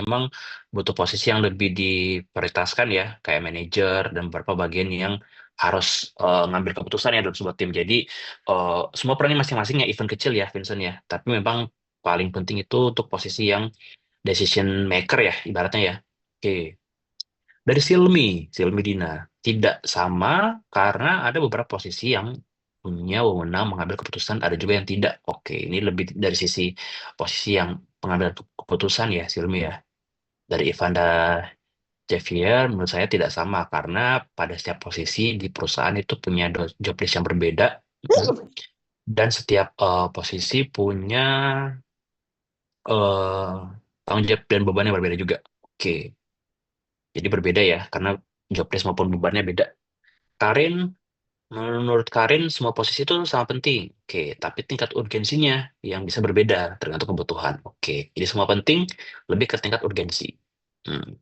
memang butuh posisi yang lebih diprioritaskan ya, kayak manajer dan beberapa bagian yang harus ngambil keputusan ya dalam sebuah tim. Jadi semua perannya masing-masing ya, event kecil ya, Vincent ya. Tapi memang paling penting itu untuk posisi yang decision maker ya, ibaratnya ya. Oke, dari Silmi Dina tidak sama karena ada beberapa posisi yang punya wewenang mengambil keputusan, ada juga yang tidak. Oke, ini lebih dari sisi posisi yang pengambilan keputusan ya, Silmi ya. Dari Ivanda Javier menurut saya tidak sama karena pada setiap posisi di perusahaan itu punya job desk yang berbeda. Mhm. Dan setiap posisi punya eh, tanggung jawab dan beban yang berbeda juga. Oke, jadi berbeda ya karena job desk maupun bebannya beda. Karin, menurut Karin semua posisi itu sama penting. Oke, tapi tingkat urgensinya yang bisa berbeda tergantung kebutuhan. Oke, jadi semua penting lebih ke tingkat urgensi. Hmm.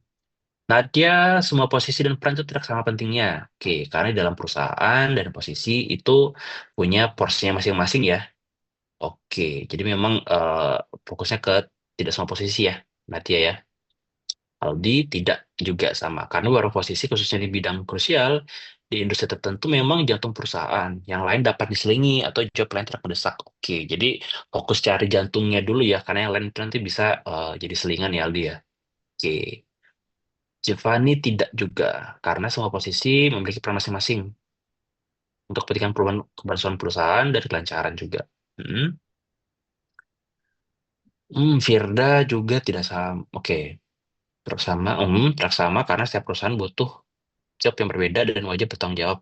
Nadia, semua posisi dan peran itu tidak sama pentingnya. Oke, karena di dalam perusahaan dan posisi itu punya porsinya masing-masing ya. Oke, jadi memang fokusnya ke tidak semua posisi ya, Nadia ya. Aldi tidak juga sama, karena beberapa posisi khususnya di bidang krusial di industri tertentu memang jantung perusahaan. Yang lain dapat diselingi atau job lain tidak mendesak. Oke, jadi fokus cari jantungnya dulu ya, karena yang lain itu nanti bisa jadi selingan ya Aldi ya. Oke. Giovanni tidak juga, karena semua posisi memiliki peran masing-masing untuk kepentingan perubahan keberlangsungan perusahaan dan kelancaran juga. Hmm. Firda juga tidak sama. Oke, tidak sama. Tidak sama karena setiap perusahaan butuh job yang berbeda dan wajib bertanggung jawab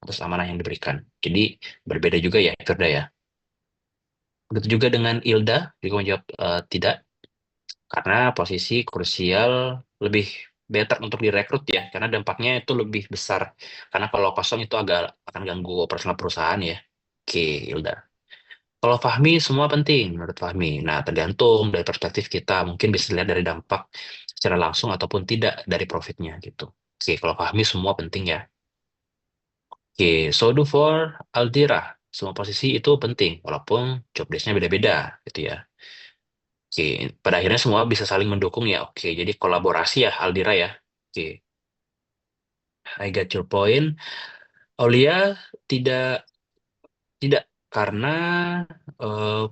atas amanah yang diberikan. Jadi berbeda juga ya, Firda ya. Begitu juga dengan Ilda, juga menjawab tidak, karena posisi krusial lebih better untuk direkrut ya, karena dampaknya itu lebih besar. Karena kalau kosong itu agak akan ganggu operasional perusahaan ya. Oke, Ilda. Kalau Fahmi semua penting menurut Fahmi. Nah, tergantung dari perspektif kita. Mungkin bisa dilihat dari dampak secara langsung ataupun tidak dari profitnya gitu. Oke, kalau Fahmi semua penting ya. Oke, so do for Aldira. Semua posisi itu penting, walaupun job desk-nya beda-beda gitu ya. Oke, pada akhirnya semua bisa saling mendukung ya. Oke, jadi kolaborasi ya Aldira ya. Oke, I got your point. Aulia tidak tidak karena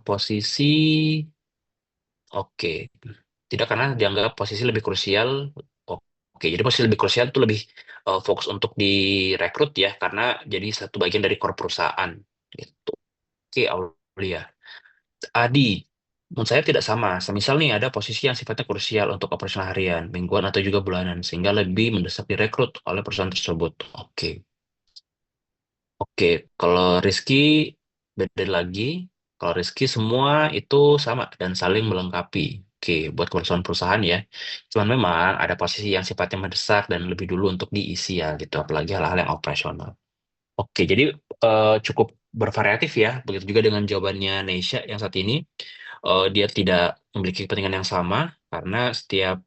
posisi oke, tidak karena dianggap posisi lebih krusial. Oke, jadi posisi lebih krusial itu lebih fokus untuk direkrut ya, karena jadi satu bagian dari core perusahaan gitu. Oke, Aulia. Adi, menurut saya tidak sama. Semisal nih ada posisi yang sifatnya krusial untuk operasional harian, mingguan atau juga bulanan, sehingga lebih mendesak direkrut oleh perusahaan tersebut. Oke, oke. Kalau Rizky beda lagi. Kalau Rizky semua itu sama dan saling melengkapi. Oke, buat keperluan perusahaan ya. Cuman memang ada posisi yang sifatnya mendesak dan lebih dulu untuk diisi ya gitu, apalagi hal-hal yang operasional. Oke, jadi cukup bervariatif ya. Begitu juga dengan jawabannya Neisha yang saat ini. Dia tidak memiliki kepentingan yang sama karena setiap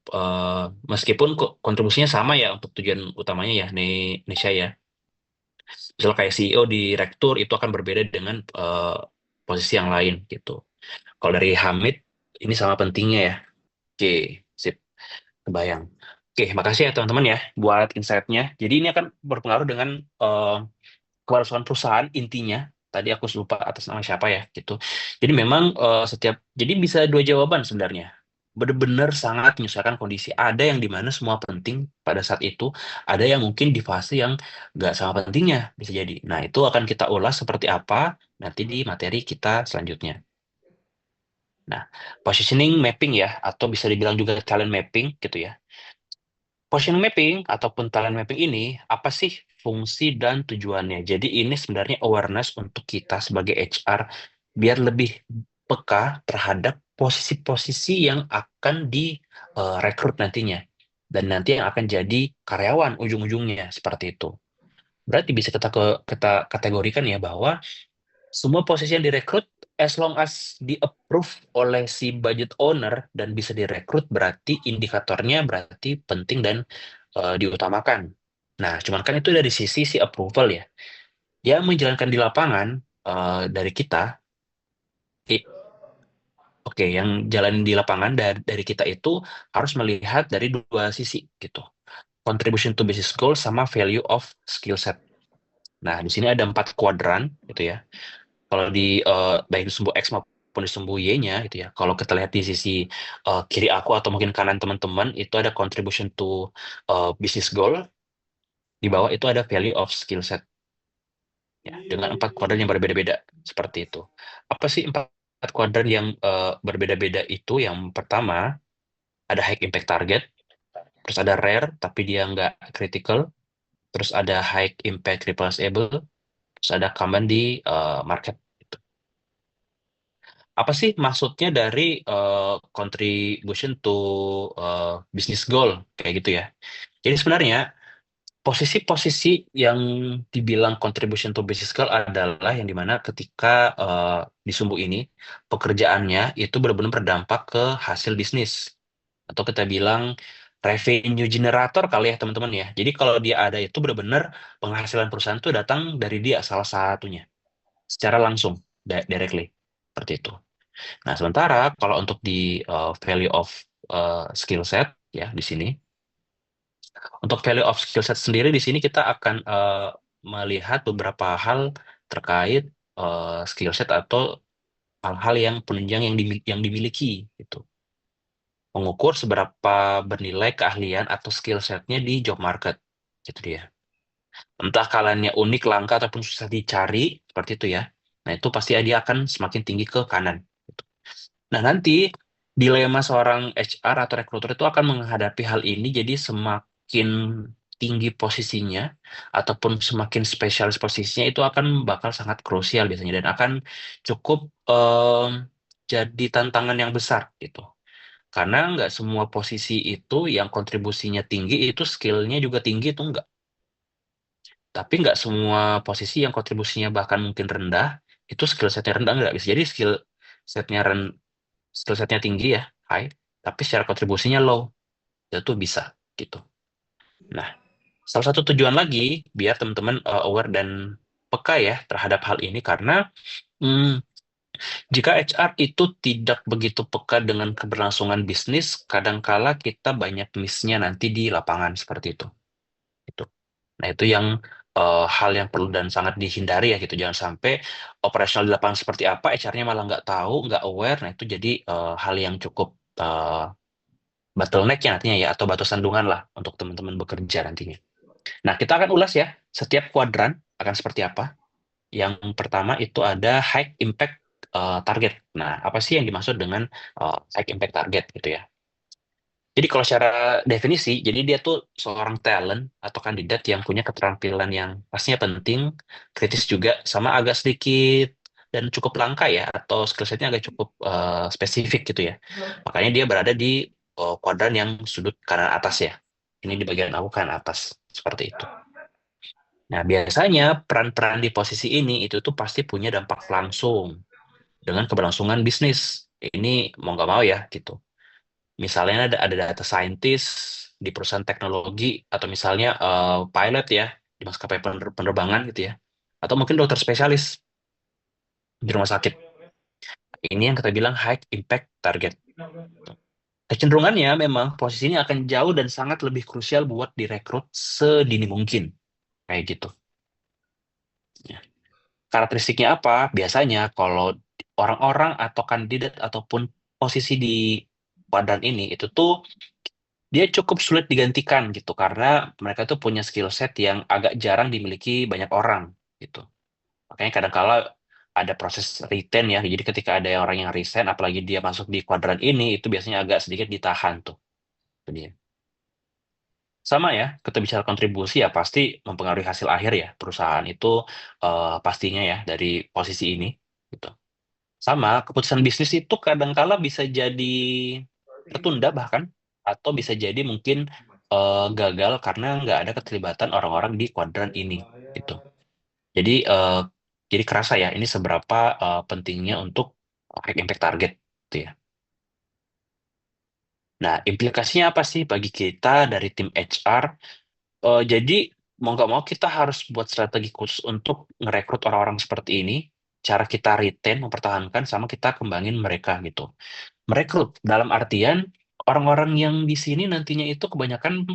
meskipun kontribusinya sama ya untuk tujuan utamanya ya Neisha ya. Misal kayak CEO, direktur itu akan berbeda dengan posisi yang lain gitu. Kalau dari Hamid ini sama pentingnya ya. Oke, sip, kebayang. Oke, makasih ya teman-teman ya buat insight-nya. Jadi ini akan berpengaruh dengan eh, keberlangsungan perusahaan intinya. Tadi aku lupa atas nama siapa ya gitu. Jadi memang jadi bisa dua jawaban sebenarnya. Benar-benar sangat menyesuaikan kondisi. Ada yang dimana semua penting pada saat itu, ada yang mungkin di fase yang nggak sama pentingnya bisa jadi. Nah itu akan kita ulas seperti apa nanti di materi kita selanjutnya. Nah, positioning mapping ya, atau bisa dibilang juga talent mapping gitu ya. Positioning mapping ataupun talent mapping ini apa sih fungsi dan tujuannya? Jadi ini sebenarnya awareness untuk kita sebagai HR biar lebih peka terhadap posisi-posisi yang akan direkrut nantinya dan nanti yang akan jadi karyawan ujung-ujungnya seperti itu. Berarti bisa kita kategorikan ya bahwa semua posisi yang direkrut, as long as di-approve oleh si budget owner dan bisa direkrut, berarti indikatornya berarti penting dan diutamakan. Nah, cuman kan itu dari sisi si approval ya. Yang menjalankan di lapangan dari kita, i- Oke, yang jalan di lapangan dari kita itu harus melihat dari dua sisi gitu. Contribution to business goal sama value of skill set. Nah, di sini ada 4 kuadran gitu ya. Kalau di baik di sumbu X maupun di sumbu Y-nya gitu ya. Kalau kita lihat di sisi kiri aku atau mungkin kanan teman-teman itu ada contribution to business goal. Di bawah itu ada value of skill set ya dengan 4 kuadran yang berbeda-beda seperti itu. Apa sih 4 kuadran yang berbeda-beda itu? Yang pertama ada high impact target, terus ada rare tapi dia nggak critical, terus ada high impact replaceable, terus ada common di market. Apa sih maksudnya dari contribution to business goal kayak gitu ya? Jadi sebenarnya posisi-posisi yang dibilang contribution to business goal adalah yang dimana ketika di sumbu ini pekerjaannya itu benar-benar berdampak ke hasil bisnis atau kita bilang revenue generator kali ya teman-teman ya. Jadi kalau dia ada itu benar-benar penghasilan perusahaan itu datang dari dia salah satunya secara langsung directly seperti itu. Nah, sementara kalau untuk di value of skill set ya di sini, untuk value of skill set sendiri di sini kita akan melihat beberapa hal terkait skill set atau hal-hal yang penunjang yang dimiliki gitu. Mengukur seberapa bernilai keahlian atau skill setnya di job market. Gitu dia. Entah kaliannya unik, langka, ataupun susah dicari, seperti itu ya. Nah, itu pasti dia akan semakin tinggi ke kanan. Nah, nanti dilema seorang HR atau rekruter itu akan menghadapi hal ini, jadi semakin tinggi posisinya ataupun semakin spesialis posisinya itu akan bakal sangat krusial biasanya dan akan cukup jadi tantangan yang besar gitu. Karena nggak semua posisi itu yang kontribusinya tinggi itu skillnya juga tinggi itu enggak. Tapi nggak semua posisi yang kontribusinya bahkan mungkin rendah itu skill setnya rendah nggak bisa jadi setnya skill setnya tinggi ya, high, tapi secara kontribusinya low, itu bisa gitu. Nah, salah satu tujuan lagi biar teman-teman aware dan peka ya terhadap hal ini karena hmm, jika HR itu tidak begitu peka dengan keberlangsungan bisnis, kadangkala kita banyak miss-nya nanti di lapangan seperti itu. Itu. Nah, itu yang hal yang perlu dan sangat dihindari ya gitu. Jangan sampai operasional di lapangan seperti apa, HR-nya malah nggak tahu, nggak aware. Nah, itu jadi hal yang cukup bottleneck ya nantinya ya atau batu sandungan lah untuk teman-teman bekerja nantinya. Nah, kita akan ulas ya setiap kuadran akan seperti apa. Yang pertama itu ada high impact target. Nah, apa sih yang dimaksud dengan high impact target gitu ya? Jadi kalau secara definisi, jadi dia tuh seorang talent atau kandidat yang punya keterampilan yang pastinya penting, kritis juga, sama agak sedikit dan cukup langka ya, atau skill setnya agak cukup spesifik gitu ya. Makanya dia berada di kuadran yang sudut kanan atas ya. Ini di bagian aku kanan atas, seperti itu. Nah, biasanya peran-peran di posisi ini itu tuh pasti punya dampak langsung dengan keberlangsungan bisnis. Ini mau nggak mau ya, gitu. Misalnya ada data scientist di perusahaan teknologi atau misalnya pilot ya di maskapai penerbangan gitu ya. Atau mungkin dokter spesialis di rumah sakit. Ini yang kita bilang high impact target. Kecenderungannya memang posisi ini akan jauh dan sangat lebih krusial buat direkrut sedini mungkin. Kayak gitu. Ya. Karakteristiknya apa? Biasanya kalau orang-orang atau kandidat ataupun posisi di badan ini itu tuh dia cukup sulit digantikan gitu karena mereka tuh punya skill set yang agak jarang dimiliki banyak orang gitu. Makanya kadang-kala ada proses retain ya. Jadi ketika ada orang yang resign apalagi dia masuk di kuadran ini itu biasanya agak sedikit ditahan tuh. Itu dia. Sama ya, kita bicara kontribusi ya pasti mempengaruhi hasil akhir ya perusahaan itu pastinya ya dari posisi ini gitu. Sama keputusan bisnis itu kadang-kala bisa jadi tertunda bahkan atau bisa jadi mungkin gagal karena nggak ada keterlibatan orang-orang di kuadran ini gitu. Jadi jadi kerasa ya ini seberapa pentingnya untuk high impact target gitu ya. Nah, implikasinya apa sih bagi kita dari tim HR? Jadi mau nggak mau kita harus buat strategi khusus untuk ngerekrut orang-orang seperti ini. cara kita retain, mempertahankan, sama kita kembangin mereka gitu. Merekrut dalam artian orang-orang yang di sini nantinya itu kebanyakan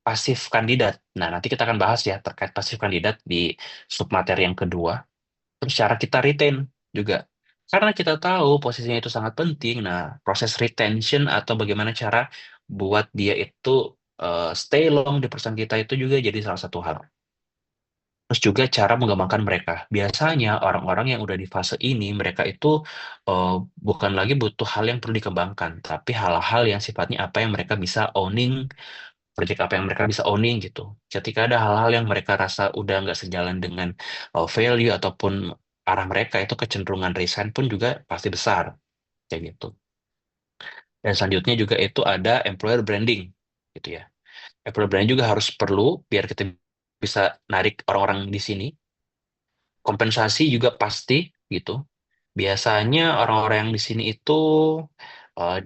pasif kandidat. Nah, nanti kita akan bahas ya terkait pasif kandidat di submateri yang kedua. Terus cara kita retain juga. Karena kita tahu posisinya itu sangat penting. Nah, proses retention atau bagaimana cara buat dia itu stay long di perusahaan kita itu juga jadi salah satu hal. Terus juga cara mengembangkan mereka. Biasanya orang-orang yang udah di fase ini, mereka itu eh, bukan lagi butuh hal yang perlu dikembangkan, tapi hal-hal yang sifatnya apa yang mereka bisa owning, project apa yang mereka bisa owning gitu. Ketika ada hal-hal yang mereka rasa udah nggak sejalan dengan value ataupun arah mereka, itu kecenderungan resign pun juga pasti besar, kayak gitu. Dan selanjutnya juga itu ada employer branding, gitu ya. Employer branding juga harus perlu biar kita bisa narik orang-orang di sini. Kompensasi juga pasti gitu. Biasanya orang-orang yang di sini itu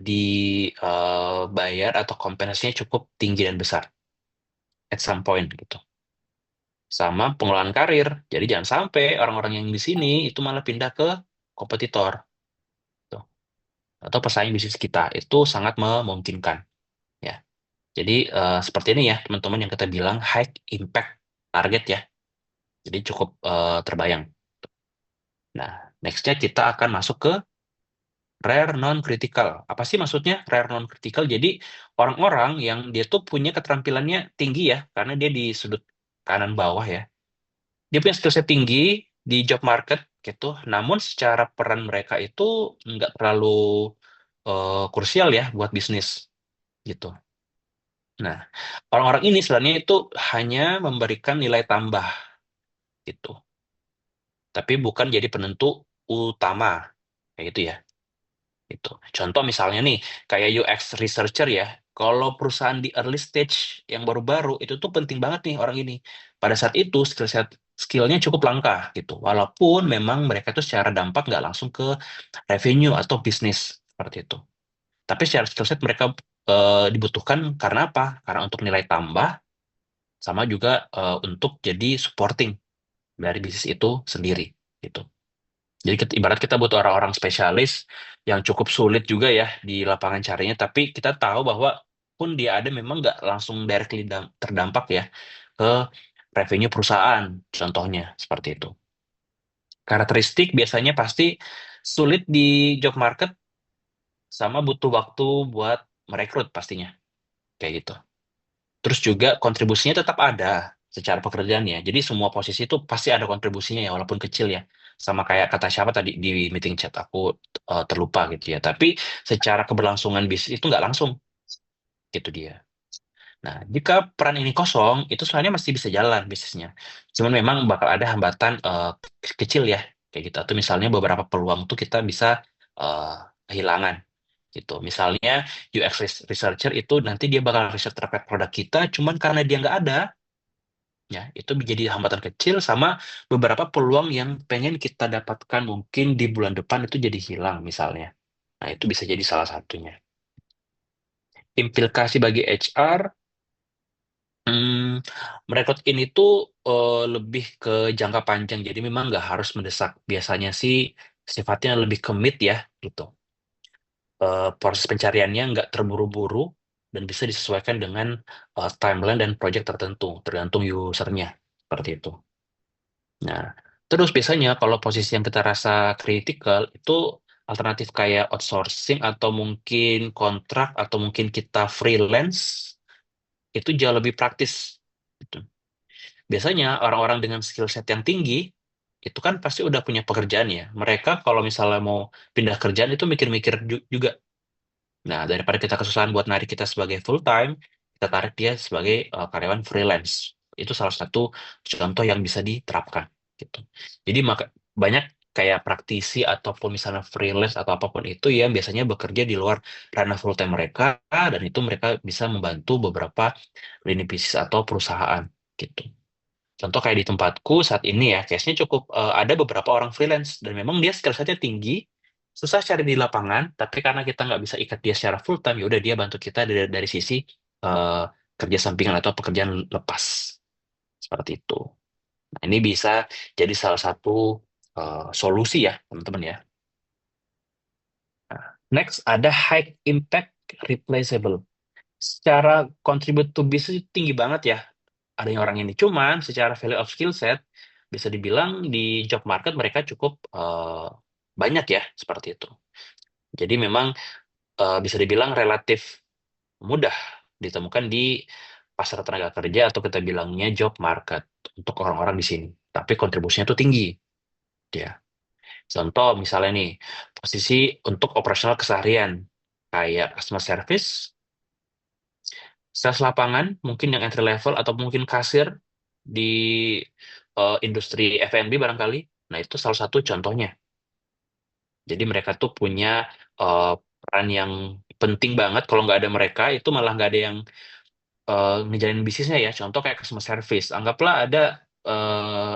dibayar atau kompensasinya cukup tinggi dan besar at some point gitu. Sama pengelolaan karir. Jadi jangan sampai orang-orang yang di sini itu malah pindah ke kompetitor gitu. Atau pesaing bisnis kita. Itu sangat memungkinkan ya. Jadi seperti ini ya teman-teman yang kita bilang high impact target ya. Jadi cukup terbayang. Nah, nextnya kita akan masuk ke rare non-critical. Apa sih maksudnya rare non-critical? Jadi orang-orang yang dia tuh punya keterampilannya tinggi ya, karena dia di sudut kanan bawah ya. Dia punya skill set tinggi di job market gitu. Namun secara peran mereka itu nggak terlalu krusial ya buat bisnis gitu. Nah, orang-orang ini sebenarnya itu hanya memberikan nilai tambah gitu, tapi bukan jadi penentu utama kayak gitu ya. Itu. Contoh misalnya nih, kayak UX researcher ya, kalau perusahaan di early stage yang baru-baru, itu tuh penting banget nih orang ini. Pada saat itu skillnya cukup langka gitu. Walaupun memang mereka tuh secara dampak nggak langsung ke revenue atau bisnis seperti itu. Tapi secara skill set mereka dibutuhkan karena apa? Karena untuk nilai tambah, sama juga untuk jadi supporting dari bisnis itu sendiri gitu. Jadi ibarat kita butuh orang-orang spesialis yang cukup sulit juga ya di lapangan carinya, tapi kita tahu bahwa pun dia ada memang nggak langsung directly terdampak ya ke revenue perusahaan, contohnya seperti itu. Karakteristik biasanya pasti sulit di job market sama butuh waktu buat merekrut pastinya, kayak gitu. Terus juga kontribusinya tetap ada secara pekerjaannya. Jadi semua posisi itu pasti ada kontribusinya ya, walaupun kecil ya. Sama kayak kata siapa tadi di meeting chat aku terlupa gitu ya. Tapi secara keberlangsungan bisnis itu nggak langsung gitu dia. Nah, jika peran ini kosong, itu sebenarnya masih bisa jalan bisnisnya. Cuman memang bakal ada hambatan kecil ya, kayak gitu. Atau misalnya beberapa peluang tuh kita bisa eh, kehilangan gitu. Misalnya UX researcher itu nanti dia bakal riset terkait produk kita, cuman karena dia nggak ada, ya itu menjadi hambatan kecil sama beberapa peluang yang pengen kita dapatkan mungkin di bulan depan itu jadi hilang misalnya. Nah, itu bisa jadi salah satunya. Implikasi bagi HR, merekrut ini tuh lebih ke jangka panjang, jadi memang nggak harus mendesak. Biasanya sih sifatnya lebih ke mid ya, gitu. Proses pencariannya nggak terburu-buru dan bisa disesuaikan dengan timeline dan project tertentu, tergantung usernya, seperti itu. Nah, terus biasanya kalau posisi yang kita rasa kritikal itu alternatif kayak outsourcing atau mungkin kontrak atau mungkin kita freelance itu jauh lebih praktis. Gitu. Biasanya orang-orang dengan skill set yang tinggi itu kan pasti udah punya pekerjaan ya. Mereka kalau misalnya mau pindah kerjaan itu mikir-mikir juga. Nah, daripada kita kesusahan buat narik kita sebagai full time, kita tarik dia sebagai karyawan freelance. Itu salah satu contoh yang bisa diterapkan gitu. Jadi banyak kayak praktisi ataupun misalnya freelance atau apapun itu yang biasanya bekerja di luar ranah full time mereka dan itu mereka bisa membantu beberapa lini bisnis atau perusahaan gitu. Contoh kayak di tempatku saat ini ya, case-nya cukup ada beberapa orang freelance dan memang dia skill set-nya tinggi, susah cari di lapangan, tapi karena kita nggak bisa ikat dia secara full time, ya udah dia bantu kita dari sisi eh, kerja sampingan atau pekerjaan lepas seperti itu. Nah, ini bisa jadi salah satu solusi ya, teman-teman ya. Nah, next ada high impact replaceable. Secara contribute to business itu tinggi banget ya adanya orang ini. Cuman secara value of skill set bisa dibilang di job market mereka cukup banyak ya seperti itu. Jadi memang bisa dibilang relatif mudah ditemukan di pasar tenaga kerja atau kita bilangnya job market untuk orang-orang di sini. Tapi kontribusinya tuh tinggi dia. Contoh misalnya nih, posisi untuk operasional keseharian kayak customer service, sales lapangan, mungkin yang entry level atau mungkin kasir di industri F&B barangkali. Nah, itu salah satu contohnya. Jadi mereka tuh punya peran yang penting banget. Kalau nggak ada mereka, itu malah nggak ada yang ngejalanin bisnisnya ya. Contoh kayak customer service. Anggaplah ada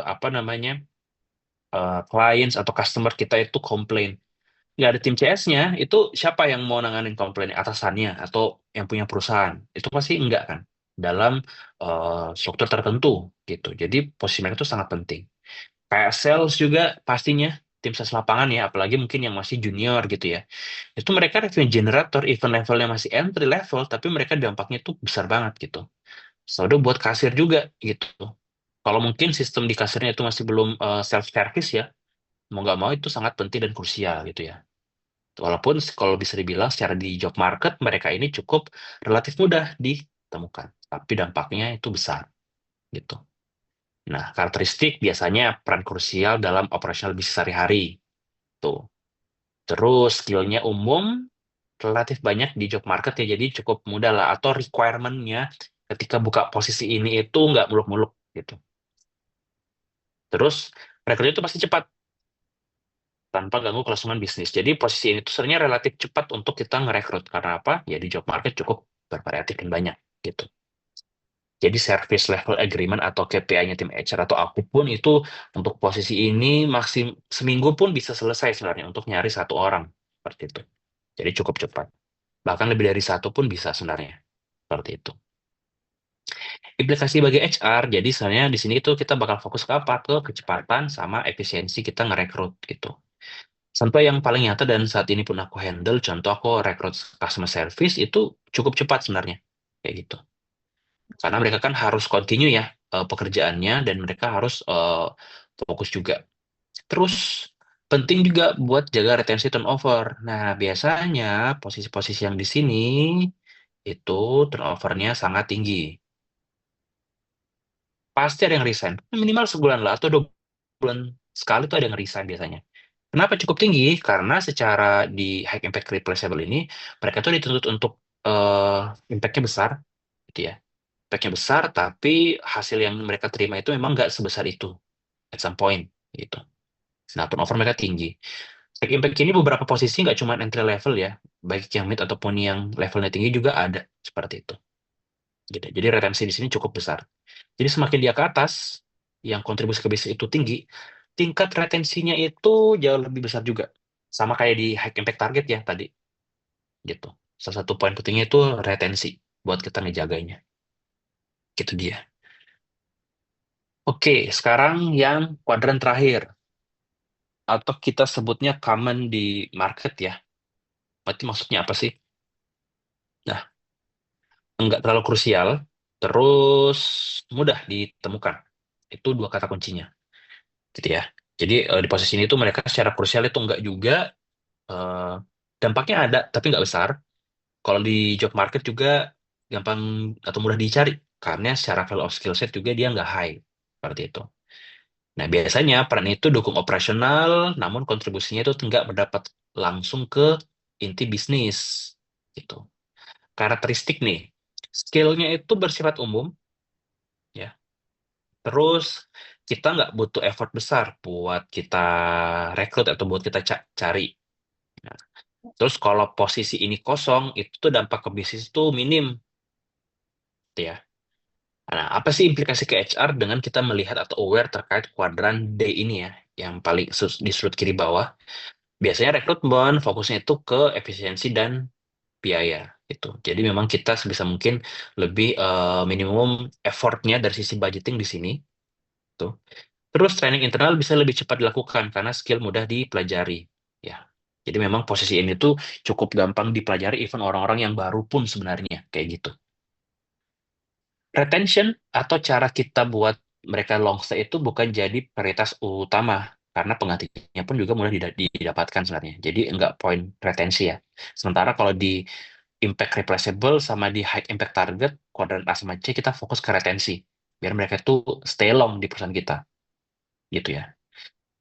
apa namanya clients atau customer kita itu komplain. Nggak ada tim CS-nya, itu siapa yang mau nanganin komplain? Atasannya atau yang punya perusahaan? Itu pasti enggak kan? Dalam struktur tertentu gitu. Jadi posisi mereka itu sangat penting. Kayak sales juga pastinya tim sales lapangan ya, apalagi mungkin yang masih junior gitu ya. Itu mereka revenue generator, even levelnya masih entry level, tapi mereka dampaknya tuh besar banget gitu. Soalnya buat kasir juga gitu. Kalau mungkin sistem di kasirnya itu masih belum self service ya, mau nggak mau itu sangat penting dan krusial gitu ya. Walaupun kalau bisa dibilang secara di job market mereka ini cukup relatif mudah ditemukan, tapi dampaknya itu besar gitu. Nah, karakteristik biasanya peran krusial dalam operasional bisnis sehari-hari tuh. Terus skillnya umum relatif banyak di job market ya, jadi cukup mudah lah. Atau requirement-nya ketika buka posisi ini itu nggak muluk-muluk gitu. Terus rekrutnya itu pasti cepat tanpa ganggu kelangsungan bisnis. Jadi posisi ini tuh sebenarnya relatif cepat untuk kita ngerekrut. Karena apa? Ya di job market cukup bervariatif dan banyak gitu. Jadi service level agreement atau KPI-nya tim HR atau apapun itu untuk posisi ini seminggu pun bisa selesai sebenarnya untuk nyari satu orang seperti itu. Jadi cukup cepat. Bahkan lebih dari satu pun bisa sebenarnya seperti itu. Implikasi bagi HR, jadi sebenarnya di sini itu kita bakal fokus ke apa? Ke kecepatan sama efisiensi kita ngerekrut gitu. Sampai yang paling nyata dan saat ini pun aku handle, contoh aku rekrut customer service itu cukup cepat sebenarnya. Kayak gitu. Karena mereka kan harus continue ya pekerjaannya dan mereka harus fokus juga. Terus penting juga buat jaga retensi turnover. Nah, biasanya posisi-posisi yang di sini itu turnovernya sangat tinggi. Pasti ada yang resign. Minimal sebulan lah atau 2 bulan sekali tuh ada yang resign biasanya. Kenapa cukup tinggi? Karena secara di high impact replaceable ini mereka tuh dituntut untuk impact-nya besar gitu ya. Impact-nya besar tapi hasil yang mereka terima itu memang nggak sebesar itu at some point gitu. Nah, turnover mereka tinggi. High impact ini beberapa posisi nggak cuma entry level ya, baik yang mid ataupun yang levelnya tinggi juga ada seperti itu. Gitu. Jadi retensi di sini cukup besar. Jadi semakin dia ke atas, yang kontribusi ke bisnis itu tinggi, tingkat retensinya itu jauh lebih besar juga. Sama kayak di high impact target ya tadi, gitu. Salah satu poin pentingnya itu retensi buat kita ngejaganya. Gitu dia. Oke, sekarang yang kuadran terakhir atau kita sebutnya common di market ya. Berarti maksudnya apa sih? Nah, enggak terlalu krusial, terus mudah ditemukan. Itu dua kata kuncinya, gitu ya. Jadi di posisi ini tuh mereka secara krusial itu enggak juga, eh, dampaknya ada tapi nggak besar. Kalau di job market juga gampang atau mudah dicari karena secara level of skill set juga dia nggak high seperti itu. Nah biasanya peran itu dukung operasional, namun kontribusinya itu nggak mendapat langsung ke inti bisnis gitu. Karakteristik nih, skillnya itu bersifat umum ya. Terus kita nggak butuh effort besar buat kita rekrut atau buat kita cari. Nah, terus kalau posisi ini kosong, itu tuh dampak ke bisnis itu minim, gitu ya. Nah, apa sih implikasi ke HR dengan kita melihat atau aware terkait kuadran D ini ya, yang paling di sudut kiri bawah. Biasanya rekrutmen fokusnya itu ke efisiensi dan biaya, gitu. Jadi memang kita sebisa mungkin lebih minimum effortnya dari sisi budgeting di sini, tuh. Terus training internal bisa lebih cepat dilakukan karena skill mudah dipelajari. Ya. Jadi memang posisi ini tuh cukup gampang dipelajari even orang-orang yang baru pun sebenarnya kayak gitu. Retention atau cara kita buat mereka long stay itu bukan jadi prioritas utama karena penggantinya pun juga mudah didapatkan sebenarnya. Jadi enggak poin retensi ya. Sementara kalau di impact replaceable sama di high impact target kuadran A sama C kita fokus ke retensi biar mereka tuh stay long di perusahaan kita gitu ya.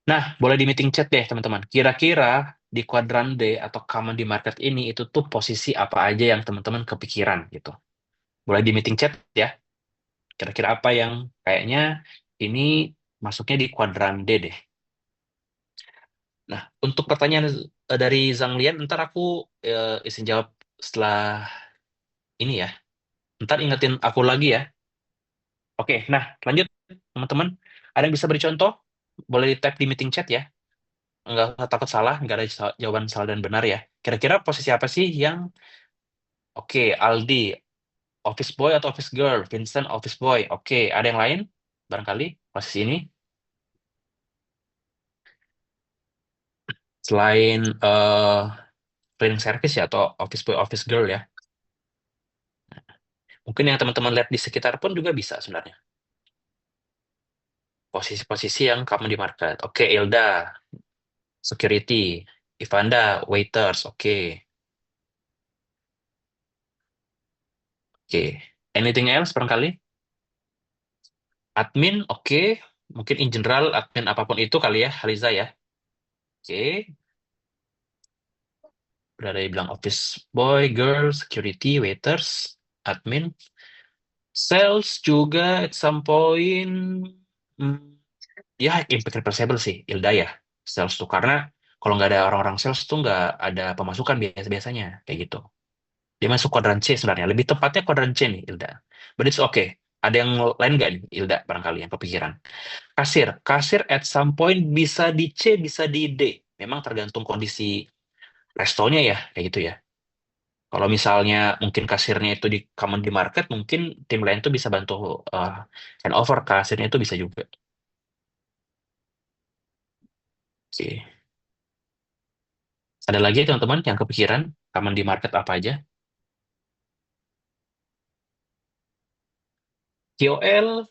Nah, boleh di meeting chat deh teman-teman. Kira-kira di kuadran D atau common di market ini itu tuh posisi apa aja yang teman-teman kepikiran gitu. Boleh di meeting chat ya. Kira-kira apa yang kayaknya ini masuknya di kuadran D deh. Nah, untuk pertanyaan dari Zhang Lian, ntar aku izin jawab setelah ini ya. Ntar ingetin aku lagi ya. Oke, nah lanjut teman-teman. Ada yang bisa beri contoh? Boleh di-tap di meeting chat ya. Nggak usah takut salah, nggak ada jawaban salah dan benar ya. Kira-kira posisi apa sih yang, oke, Aldi, office boy atau office girl? Vincent, office boy. Oke, ada yang lain? Barangkali posisi ini? Selain cleaning service ya, atau office boy, office girl ya. Mungkin yang teman-teman lihat di sekitar pun juga bisa sebenarnya. Posisi-posisi yang kamu di market. Oke, Ilda, security. Ivanda, waiters. Oke, oke. Anything else barangkali? Admin, oke. Mungkin in general, admin apapun itu kali ya, Haliza ya. Oke, udah ada yang bilang office boy, girl, security, waiters, admin. Sales juga at some point, hmm, ya impact replaceable sih, Ilda ya. Sales tuh, karena kalau nggak ada orang-orang sales tuh nggak ada pemasukan biasa-biasanya, kayak gitu. Dia masuk kuadran C sebenarnya, lebih tepatnya kuadran C nih, Ilda. But it's okay. Ada yang lain nggak nih, Ilda, barangkali yang kepikiran? Kasir at some point bisa di C, bisa di D. Memang tergantung kondisi restonya ya, kayak gitu ya. Kalau misalnya mungkin kasirnya itu di common di market, mungkin tim lain tuh bisa bantu uh, handover kasirnya itu bisa juga. Oke. Ada lagi teman-teman yang kepikiran common di market apa aja? KOL,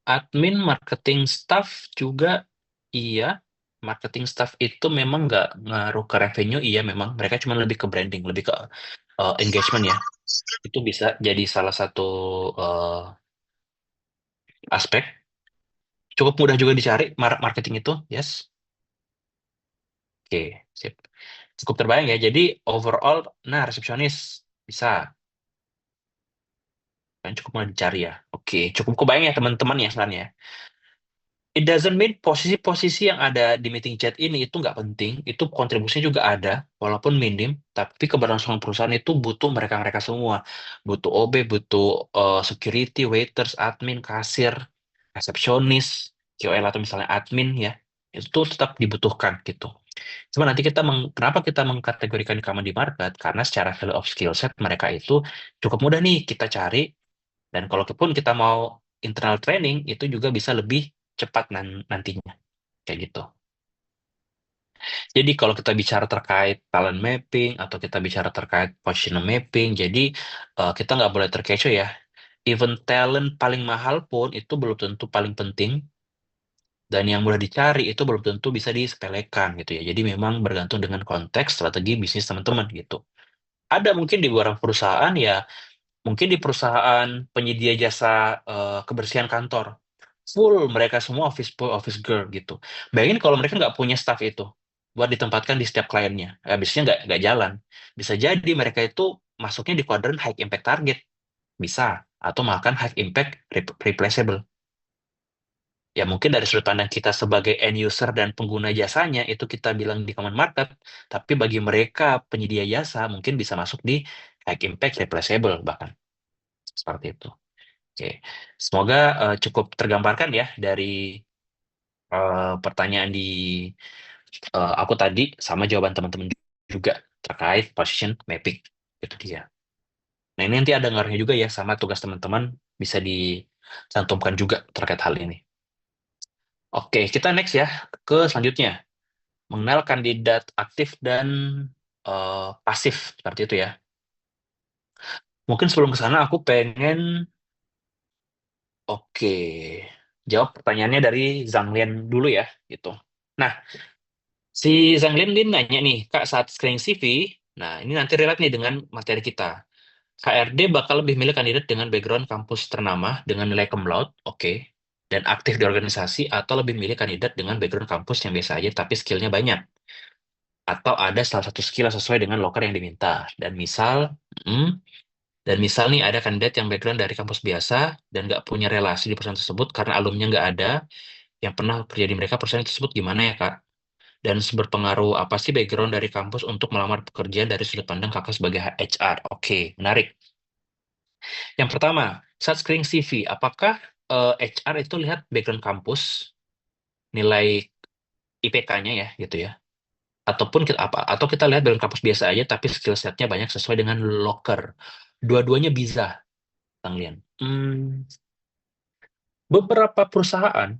admin, marketing staff juga iya. Marketing staff itu memang nggak ngaruh ke revenue, iya memang. Mereka cuma lebih ke branding, lebih ke engagement ya. Itu bisa jadi salah satu uh, aspek. Cukup mudah juga dicari marketing itu, yes. Oke, sip. Cukup terbayang ya. Jadi overall, nah resepsionis bisa kan cukup mudah dicari ya. Oke, cukup kebayang ya teman-teman ya sebenarnya. It doesn't mean posisi-posisi yang ada di meeting chat ini itu nggak penting, itu kontribusinya juga ada, walaupun minim, tapi keberlangsungan perusahaan itu butuh mereka-mereka semua. Butuh OB, butuh security, waiters, admin, kasir, resepsionis, QL atau misalnya admin ya, itu tuh tetap dibutuhkan gitu. Cuma nanti kenapa kita mengkategorikan common di market? Karena secara value of skill set mereka itu cukup mudah nih kita cari, dan kalaupun kita mau internal training, itu juga bisa lebih cepat nantinya. Kayak gitu. Jadi kalau kita bicara terkait talent mapping, atau kita bicara terkait positional mapping, jadi kita nggak boleh terkecoh ya. Even talent paling mahal pun itu belum tentu paling penting, dan yang mudah dicari itu belum tentu bisa disepelekan gitu ya. Jadi memang bergantung dengan konteks strategi bisnis teman-teman gitu. Ada mungkin di beberapa perusahaan ya, mungkin di perusahaan penyedia jasa kebersihan kantor, full mereka semua office boy, office girl gitu. Bayangin kalau mereka nggak punya staff itu buat ditempatkan di setiap kliennya, habisnya nggak jalan. Bisa jadi mereka itu masuknya di kuadran high impact target, bisa, atau makan high impact replaceable. Ya mungkin dari sudut pandang kita sebagai end user dan pengguna jasanya itu kita bilang di common market, tapi bagi mereka penyedia jasa mungkin bisa masuk di high impact replaceable bahkan seperti itu. Oke, semoga cukup tergambarkan ya dari pertanyaan di aku tadi sama jawaban teman-teman juga terkait position mapping. Itu dia. Nah, ini nanti ada ngaruhnya juga ya sama tugas teman-teman bisa dicantumkan juga terkait hal ini. Oke, kita next ya ke selanjutnya. Mengenal kandidat aktif dan pasif seperti itu ya. Mungkin sebelum ke sana aku pengen oke jawab pertanyaannya dari Zhang Lian dulu ya gitu. Nah, si Zhang Lian dia nanya nih, Kak saat screening CV, nah ini nanti relate nih dengan materi kita. KRD bakal lebih milih kandidat dengan background kampus ternama dengan nilai cum laude, oke, dan aktif di organisasi atau lebih milih kandidat dengan background kampus yang biasa aja tapi skillnya banyak atau ada salah satu skill yang sesuai dengan loker yang diminta. Mm, dan misal nih ada kandidat yang background dari kampus biasa dan nggak punya relasi di perusahaan tersebut karena alumnya nggak ada yang pernah kerja di mereka perusahaan tersebut gimana ya Kak? Dan berpengaruh apa sih background dari kampus untuk melamar pekerjaan dari sudut pandang kakak sebagai HR? Oke, menarik. Yang pertama, saat screening CV, apakah HR itu lihat background kampus, nilai IPK-nya ya, gitu ya? Ataupun kita apa? Atau kita lihat background kampus biasa aja, tapi skill set-nya banyak sesuai dengan loker. Dua-duanya bisa, Kang Lian. Beberapa perusahaan,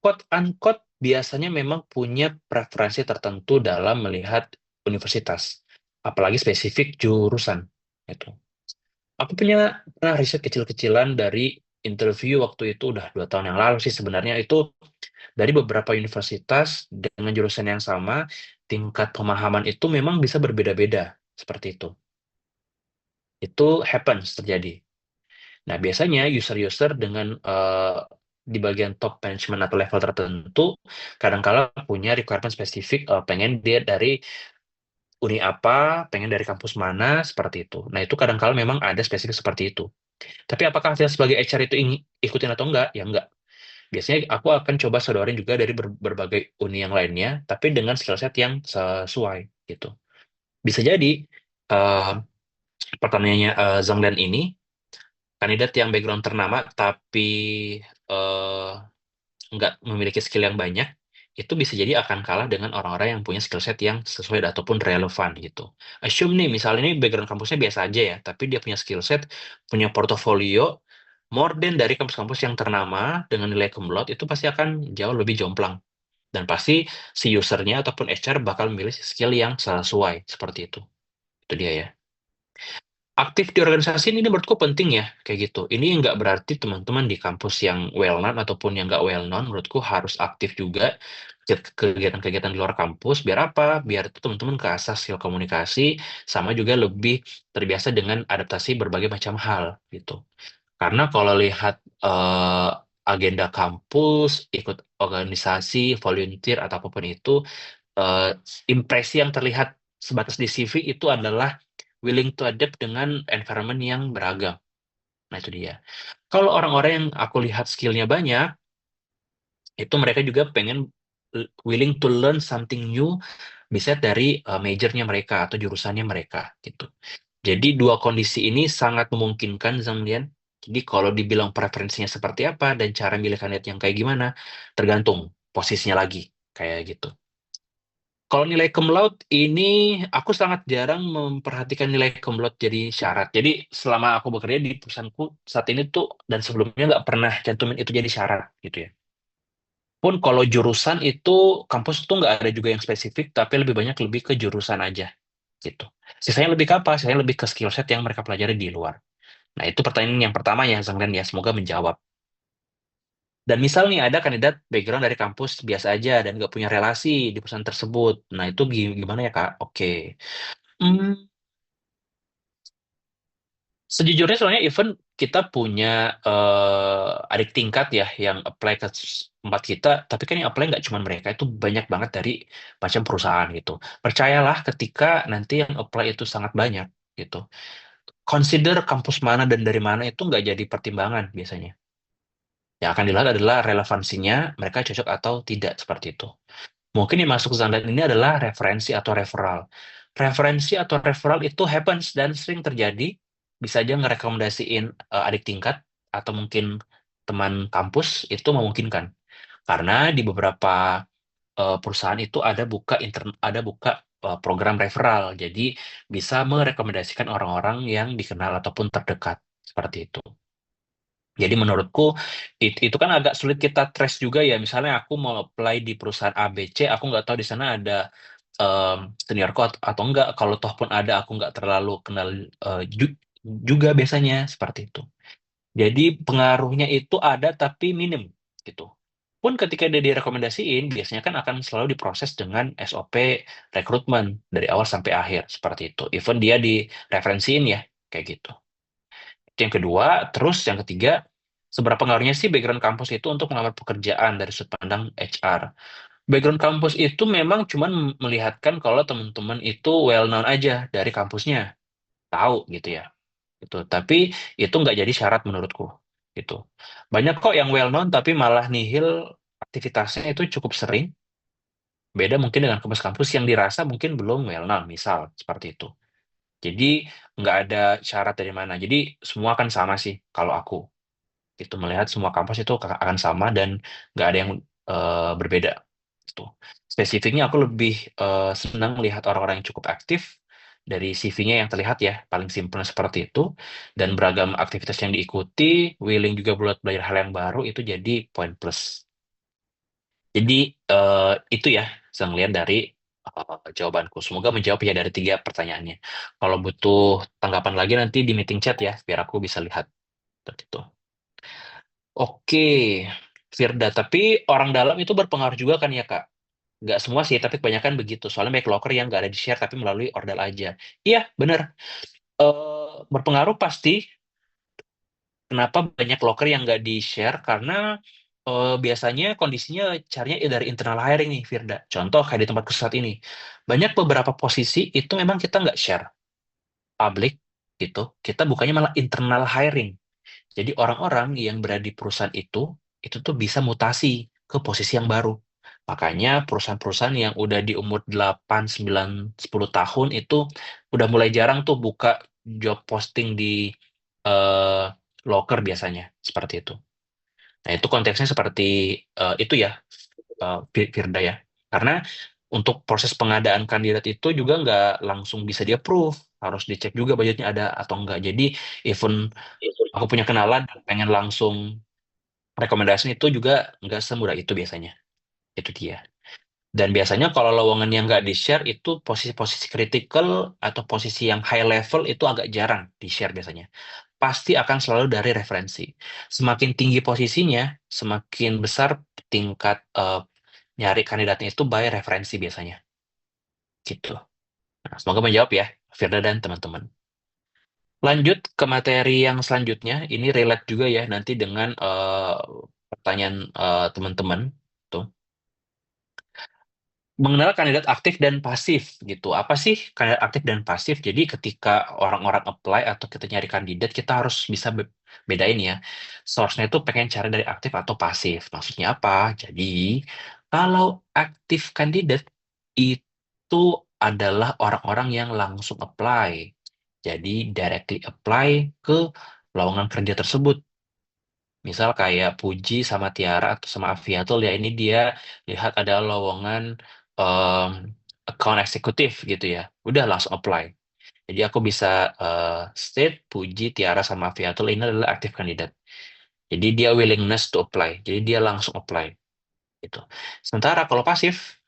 quote unquote, biasanya memang punya preferensi tertentu dalam melihat universitas, apalagi spesifik jurusan. Itu. Aku pernah riset kecil-kecilan dari interview waktu itu udah 2 tahun yang lalu sih sebenarnya itu dari beberapa universitas dengan jurusan yang sama tingkat pemahaman itu memang bisa berbeda-beda seperti itu. Itu happens terjadi. Nah biasanya user-user dengan di bagian top management atau level tertentu kadang-kala punya requirement spesifik pengen dia dari uni apa, pengen dari kampus mana seperti itu. Nah itu kadang-kala memang ada spesifik seperti itu. Tapi apakah kita sebagai HR itu ingin ikutin atau enggak? Ya enggak. Biasanya aku akan coba sodorin juga dari berbagai uni yang lainnya, tapi dengan skill set yang sesuai gitu. Bisa jadi eh, pertanyaannya Zhongdan ini kandidat yang background ternama tapi eh, nggak memiliki skill yang banyak, itu bisa jadi akan kalah dengan orang-orang yang punya skill set yang sesuai ataupun relevan gitu. Assume nih, misalnya ini background kampusnya biasa aja ya, tapi dia punya skill set, punya portofolio, more than dari kampus-kampus yang ternama dengan nilai cum laude, itu pasti akan jauh lebih jomplang. Dan pasti si usernya ataupun HR bakal memilih skill yang sesuai, seperti itu. Itu dia ya. Aktif di organisasi ini menurutku penting ya, kayak gitu. Ini nggak berarti teman-teman di kampus yang well known ataupun yang nggak well known, menurutku harus aktif juga kegiatan-kegiatan di luar kampus. Biar apa? Biar itu teman-teman keasah skill komunikasi, sama juga lebih terbiasa dengan adaptasi berbagai macam hal gitu. Karena kalau lihat eh, agenda kampus, ikut organisasi, volunteer atau apapun itu, eh, impresi yang terlihat sebatas di CV itu adalah willing to adapt dengan environment yang beragam. Nah, itu dia. Kalau orang-orang yang aku lihat skillnya banyak, itu mereka juga pengen willing to learn something new, bisa dari majornya mereka atau jurusannya mereka, gitu. Jadi dua kondisi ini sangat memungkinkan, Zhang. Jadi kalau dibilang preferensinya seperti apa dan cara milih kandidat yang kayak gimana, tergantung posisinya lagi, kayak gitu. Kalau nilai cum laude ini aku sangat jarang memperhatikan nilai cum laude jadi syarat. Jadi selama aku bekerja di perusahaanku saat ini tuh dan sebelumnya nggak pernah cantumin itu jadi syarat gitu ya. Pun kalau jurusan itu kampus tuh nggak ada juga yang spesifik, tapi lebih banyak lebih ke jurusan aja gitu. Sisanya lebih ke apa? Sisanya lebih ke skill set yang mereka pelajari di luar. Nah itu pertanyaan yang pertama ya, Zangdan ya. Semoga menjawab. Dan misal nih ada kandidat background dari kampus biasa aja dan nggak punya relasi di perusahaan tersebut. Nah itu gimana ya Kak? Oke. Hmm, Sejujurnya soalnya event kita punya adik tingkat ya yang apply ke tempat kita, tapi kan yang apply nggak cuma mereka, itu banyak banget dari macam perusahaan gitu. Percayalah ketika nanti yang apply itu sangat banyak gitu. Consider kampus mana dan dari mana itu nggak jadi pertimbangan biasanya. Yang akan dilihat adalah relevansinya, mereka cocok atau tidak seperti itu. Mungkin yang masuk zandan ini adalah referensi atau referral. Referensi atau referral itu happens dan sering terjadi. Bisa aja ngerekomendasiin adik tingkat atau mungkin teman kampus itu memungkinkan. Karena di beberapa perusahaan itu ada buka program referral. Jadi bisa merekomendasikan orang-orang yang dikenal ataupun terdekat seperti itu. Jadi menurutku itu kan agak sulit kita trace juga ya. Misalnya aku mau apply di perusahaan ABC, aku nggak tahu di sana ada seniorku atau enggak. Kalau toh pun ada, aku nggak terlalu kenal juga biasanya seperti itu. Jadi pengaruhnya itu ada tapi minim gitu. Pun ketika dia direkomendasiin, biasanya kan akan selalu diproses dengan SOP rekrutmen dari awal sampai akhir seperti itu. Even dia direferensiin ya, kayak gitu. Itu yang kedua, terus yang ketiga, seberapa pengaruhnya sih background kampus itu untuk melamar pekerjaan dari sudut pandang HR? Background kampus itu memang cuman melihatkan kalau teman-teman itu well known aja dari kampusnya, tahu gitu ya. Gitu. Tapi itu nggak jadi syarat menurutku. Gitu. Banyak kok yang well known tapi malah nihil aktivitasnya itu cukup sering. Beda mungkin dengan kampus-kampus yang dirasa mungkin belum well known, misal seperti itu. Jadi nggak ada syarat dari mana. Jadi semua kan sama sih kalau aku. Gitu melihat semua kampus itu akan sama dan nggak ada yang berbeda. Gitu. Spesifiknya aku lebih senang melihat orang-orang yang cukup aktif dari CV-nya yang terlihat ya, paling simpel seperti itu, dan beragam aktivitas yang diikuti, willing juga buat belajar hal yang baru, itu jadi poin plus. Jadi itu ya, saya ngelihat dari jawabanku. Semoga menjawab ya dari tiga pertanyaannya. Kalau butuh tanggapan lagi nanti di meeting chat ya, biar aku bisa lihat. Seperti itu. Oke, Firda. Tapi orang dalam itu berpengaruh juga kan ya, Kak? Nggak semua sih, tapi kebanyakan begitu. Soalnya banyak locker yang nggak ada di-share, tapi melalui ordal aja. Iya, bener. Berpengaruh pasti. Kenapa banyak locker yang nggak di-share? Karena biasanya kondisinya carinya dari internal hiring nih, Firda. Contoh kayak di tempatku saat ini. Banyak beberapa posisi itu memang kita nggak share publik gitu. Kita bukannya malah internal hiring. Jadi orang-orang yang berada di perusahaan itu tuh bisa mutasi ke posisi yang baru. Makanya perusahaan-perusahaan yang udah di umur 8, 9, 10 tahun itu udah mulai jarang tuh buka job posting di eh, loker biasanya. Seperti itu. Nah itu konteksnya seperti itu ya, Firda ya. Karena untuk proses pengadaan kandidat itu juga nggak langsung bisa di-approve. Harus dicek juga budgetnya ada atau enggak. Jadi even aku punya kenalan dan pengen langsung rekomendasi itu juga nggak semudah itu biasanya. Itu dia. Dan biasanya kalau lowongan yang nggak di-share itu posisi-posisi kritikal atau posisi yang high level itu agak jarang di-share biasanya. Pasti akan selalu dari referensi. Semakin tinggi posisinya, semakin besar tingkat nyari kandidatnya itu by referensi biasanya. Gitu. Nah, semoga menjawab ya, Firda dan teman-teman. Lanjut ke materi yang selanjutnya, ini relate juga ya nanti dengan pertanyaan teman-teman. Tuh. Mengenal kandidat aktif dan pasif gitu. Apa sih kandidat aktif dan pasif? Jadi ketika orang-orang apply atau kita nyari kandidat, kita harus bisa bedain ya. Source-nya itu pengen cari dari aktif atau pasif. Maksudnya apa? Jadi kalau aktif kandidat itu adalah orang-orang yang langsung apply. Jadi directly apply ke lowongan kerja tersebut. Misal kayak Puji sama Tiara atau sama Aviatul ya ini dia lihat ada lowongan em, account eksekutif gitu ya. Udah langsung apply. Jadi aku bisa state Puji, Tiara sama Aviatul ini adalah aktif kandidat. Jadi dia willingness to apply. Jadi dia langsung apply gitu. Sementara kalau pasif,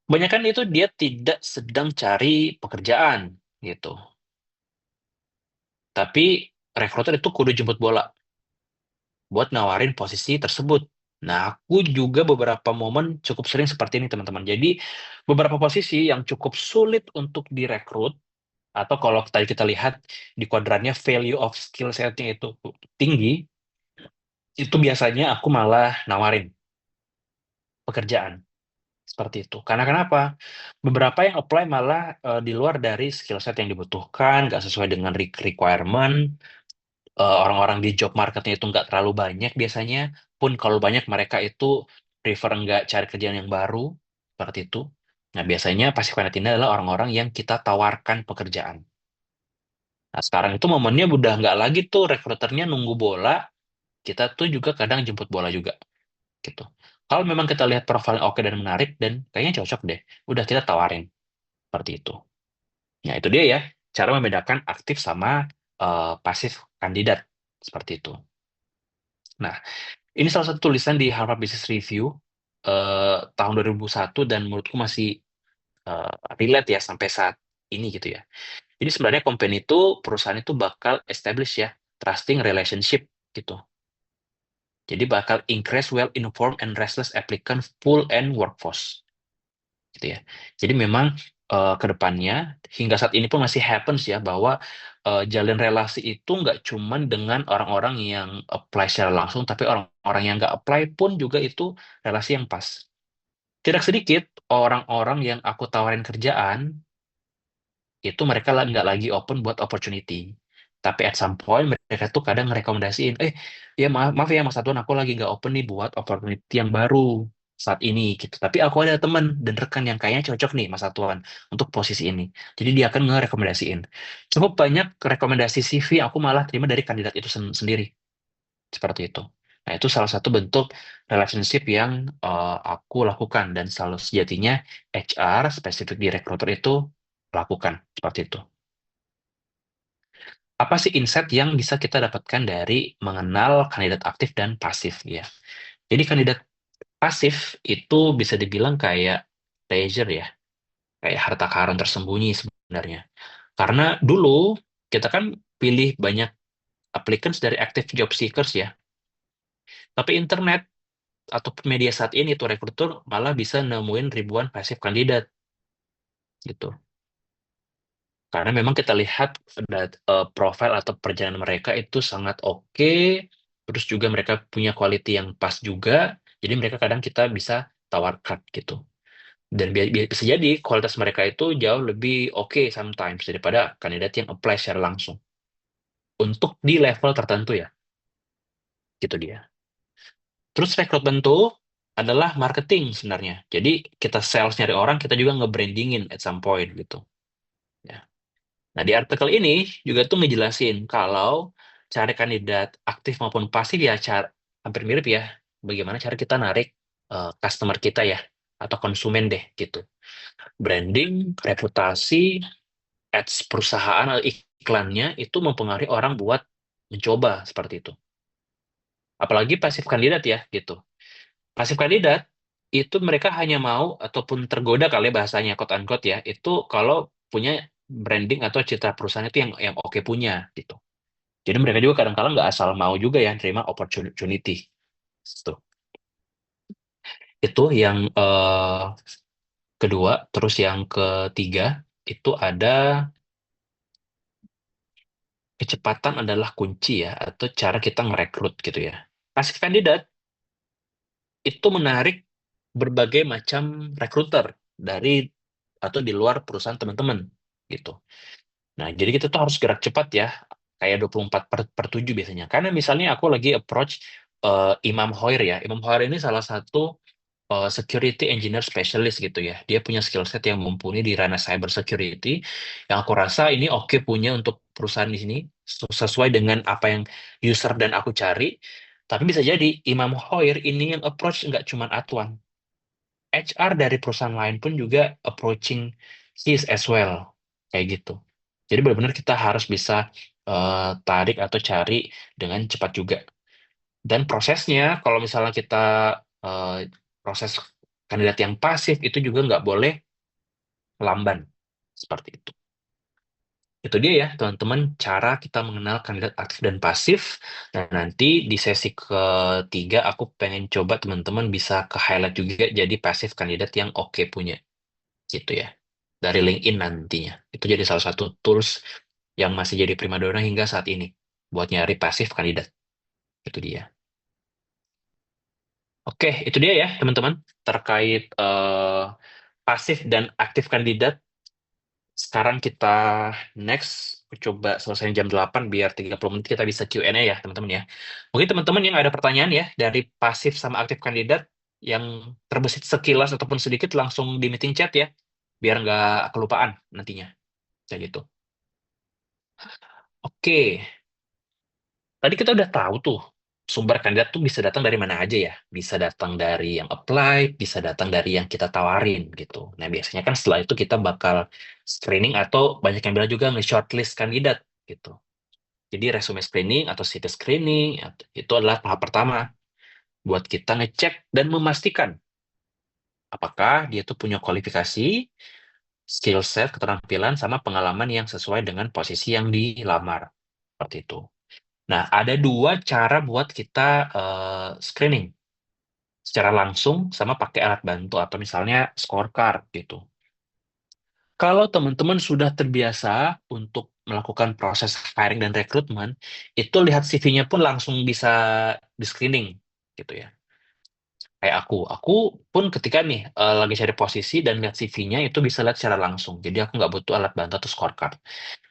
kebanyakan itu dia tidak sedang cari pekerjaan gitu. Tapi rekruter itu kudu jemput bola buat nawarin posisi tersebut. Nah, aku juga beberapa momen cukup sering seperti ini, teman-teman. Jadi, beberapa posisi yang cukup sulit untuk direkrut, atau kalau tadi kita lihat di kuadrannya value of skill setnya itu tinggi, itu biasanya aku malah nawarin pekerjaan. Seperti itu. Karena kenapa? Beberapa yang apply malah di luar dari skill set yang dibutuhkan, nggak sesuai dengan requirement, orang-orang di job marketnya itu nggak terlalu banyak biasanya, pun kalau banyak mereka itu prefer nggak cari kerjaan yang baru, seperti itu. Nah, biasanya pasti ini adalah orang-orang yang kita tawarkan pekerjaan. Nah, sekarang itu momennya udah nggak lagi tuh rekruternya nunggu bola, kita tuh juga kadang jemput bola juga, gitu. Kalau memang kita lihat profilnya oke dan menarik, dan kayaknya cocok deh, udah kita tawarin, seperti itu. Nah, itu dia ya, cara membedakan aktif sama pasif kandidat, seperti itu. Nah, ini salah satu tulisan di Harvard Business Review tahun 2001 dan menurutku masih eh, relate ya sampai saat ini gitu ya. Jadi sebenarnya company itu, perusahaan itu bakal establish ya trusting relationship gitu. Jadi bakal increase well-informed and restless applicant pool and workforce gitu ya. Jadi memang ke depannya hingga saat ini pun masih happens ya bahwa jalin relasi itu nggak cuman dengan orang-orang yang apply secara langsung, tapi orang-orang yang nggak apply pun juga itu relasi yang pas. Tidak sedikit orang-orang yang aku tawarin kerjaan itu mereka nggak lagi open buat opportunity. Tapi at some point mereka tuh kadang ngerekomendasiin, ya maaf, maaf ya Mas Satuan, aku lagi nggak open nih buat opportunity yang baru saat ini gitu. Tapi aku ada teman dan rekan yang kayaknya cocok nih Mas Satuan untuk posisi ini. Jadi dia akan ngerekomendasiin. Cukup banyak rekomendasi CV aku malah terima dari kandidat itu sendiri. Seperti itu. Nah, itu salah satu bentuk relationship yang aku lakukan dan selalu sejatinya HR spesifik di recruiter itu lakukan seperti itu. Apa sih insight yang bisa kita dapatkan dari mengenal kandidat aktif dan pasif ya? Jadi kandidat pasif itu bisa dibilang kayak treasure ya, kayak harta karun tersembunyi sebenarnya. Karena dulu kita kan pilih banyak applicants dari active job seekers ya, tapi internet atau media saat ini tuh rekruter malah bisa nemuin ribuan pasif kandidat gitu. Karena memang kita lihat profil atau perjalanan mereka itu sangat oke, terus juga mereka punya quality yang pas juga, jadi mereka kadang kita bisa tawarkan gitu. Dan bisa jadi kualitas mereka itu jauh lebih oke sometimes daripada kandidat yang apply secara langsung. Untuk di level tertentu ya, gitu dia. Terus rekrutmen tuh adalah marketing sebenarnya. Jadi kita sales nyari orang, kita juga nge-brandingin at some point gitu. Ya. Nah, di artikel ini juga tuh ngejelasin kalau cari kandidat aktif maupun pasif ya hampir mirip ya. Bagaimana cara kita narik customer kita ya, atau konsumen deh gitu. Branding, reputasi, ads perusahaan atau iklannya itu mempengaruhi orang buat mencoba seperti itu. Apalagi pasif kandidat ya gitu. Pasif kandidat itu mereka hanya mau ataupun tergoda kali ya bahasanya quote unquote ya, itu kalau punya branding atau citra perusahaan itu yang oke punya gitu. Jadi mereka juga kadang-kadang nggak asal mau juga ya terima opportunity. Gitu. Itu yang kedua. Terus yang ketiga itu ada kecepatan adalah kunci ya, atau cara kita ngerekrut gitu ya. Pasif kandidat itu menarik berbagai macam recruiter dari atau di luar perusahaan teman-teman gitu. Nah, jadi kita tuh harus gerak cepat ya, kayak 24 per 7 biasanya. Karena misalnya aku lagi approach Imam Hoir ya. Imam Hoir ini salah satu security engineer specialist gitu ya. Dia punya skill set yang mumpuni di ranah cyber security, yang aku rasa ini oke punya untuk perusahaan di sini, sesuai dengan apa yang user dan aku cari. Tapi bisa jadi Imam Hoir ini yang approach nggak cuma Atuan. HR dari perusahaan lain pun juga approaching his as well. Kayak gitu. Jadi benar-benar kita harus bisa tarik atau cari dengan cepat juga. Dan prosesnya, kalau misalnya kita eh, proses kandidat yang pasif itu juga nggak boleh lamban. Seperti itu. Itu dia ya, teman-teman, cara kita mengenal kandidat aktif dan pasif. Dan nanti di sesi ketiga, aku pengen coba teman-teman bisa ke-highlight juga jadi pasif kandidat yang oke punya. Gitu ya. Dari LinkedIn nantinya. Itu jadi salah satu tools yang masih jadi primadona hingga saat ini. Buat nyari pasif kandidat. Itu dia. Oke, itu dia ya, teman-teman. Terkait pasif dan aktif kandidat. Sekarang kita next coba selesai jam 8 biar 30 menit kita bisa Q&A ya, teman-teman ya. Mungkin teman-teman yang ada pertanyaan ya dari pasif sama aktif kandidat yang terbesit sekilas ataupun sedikit langsung di meeting chat ya, biar nggak kelupaan nantinya. Kayak gitu. Oke, tadi kita udah tahu tuh sumber kandidat tuh bisa datang dari mana aja ya. Bisa datang dari yang apply, bisa datang dari yang kita tawarin gitu. Nah, biasanya kan setelah itu kita bakal screening atau banyak yang bilang juga nge-shortlist kandidat gitu. Jadi resume screening atau CV screening itu adalah tahap pertama buat kita ngecek dan memastikan apakah dia tuh punya kualifikasi, skill set, keterampilan, sama pengalaman yang sesuai dengan posisi yang dilamar. Seperti itu. Nah, ada dua cara buat kita screening. Secara langsung sama pakai alat bantu atau misalnya scorecard gitu. Kalau teman-teman sudah terbiasa untuk melakukan proses hiring dan rekrutmen, itu lihat CV-nya pun langsung bisa di-screening gitu ya. Kayak aku pun ketika nih lagi cari posisi dan lihat CV-nya itu bisa lihat secara langsung. Jadi aku nggak butuh alat bantu atau scorecard.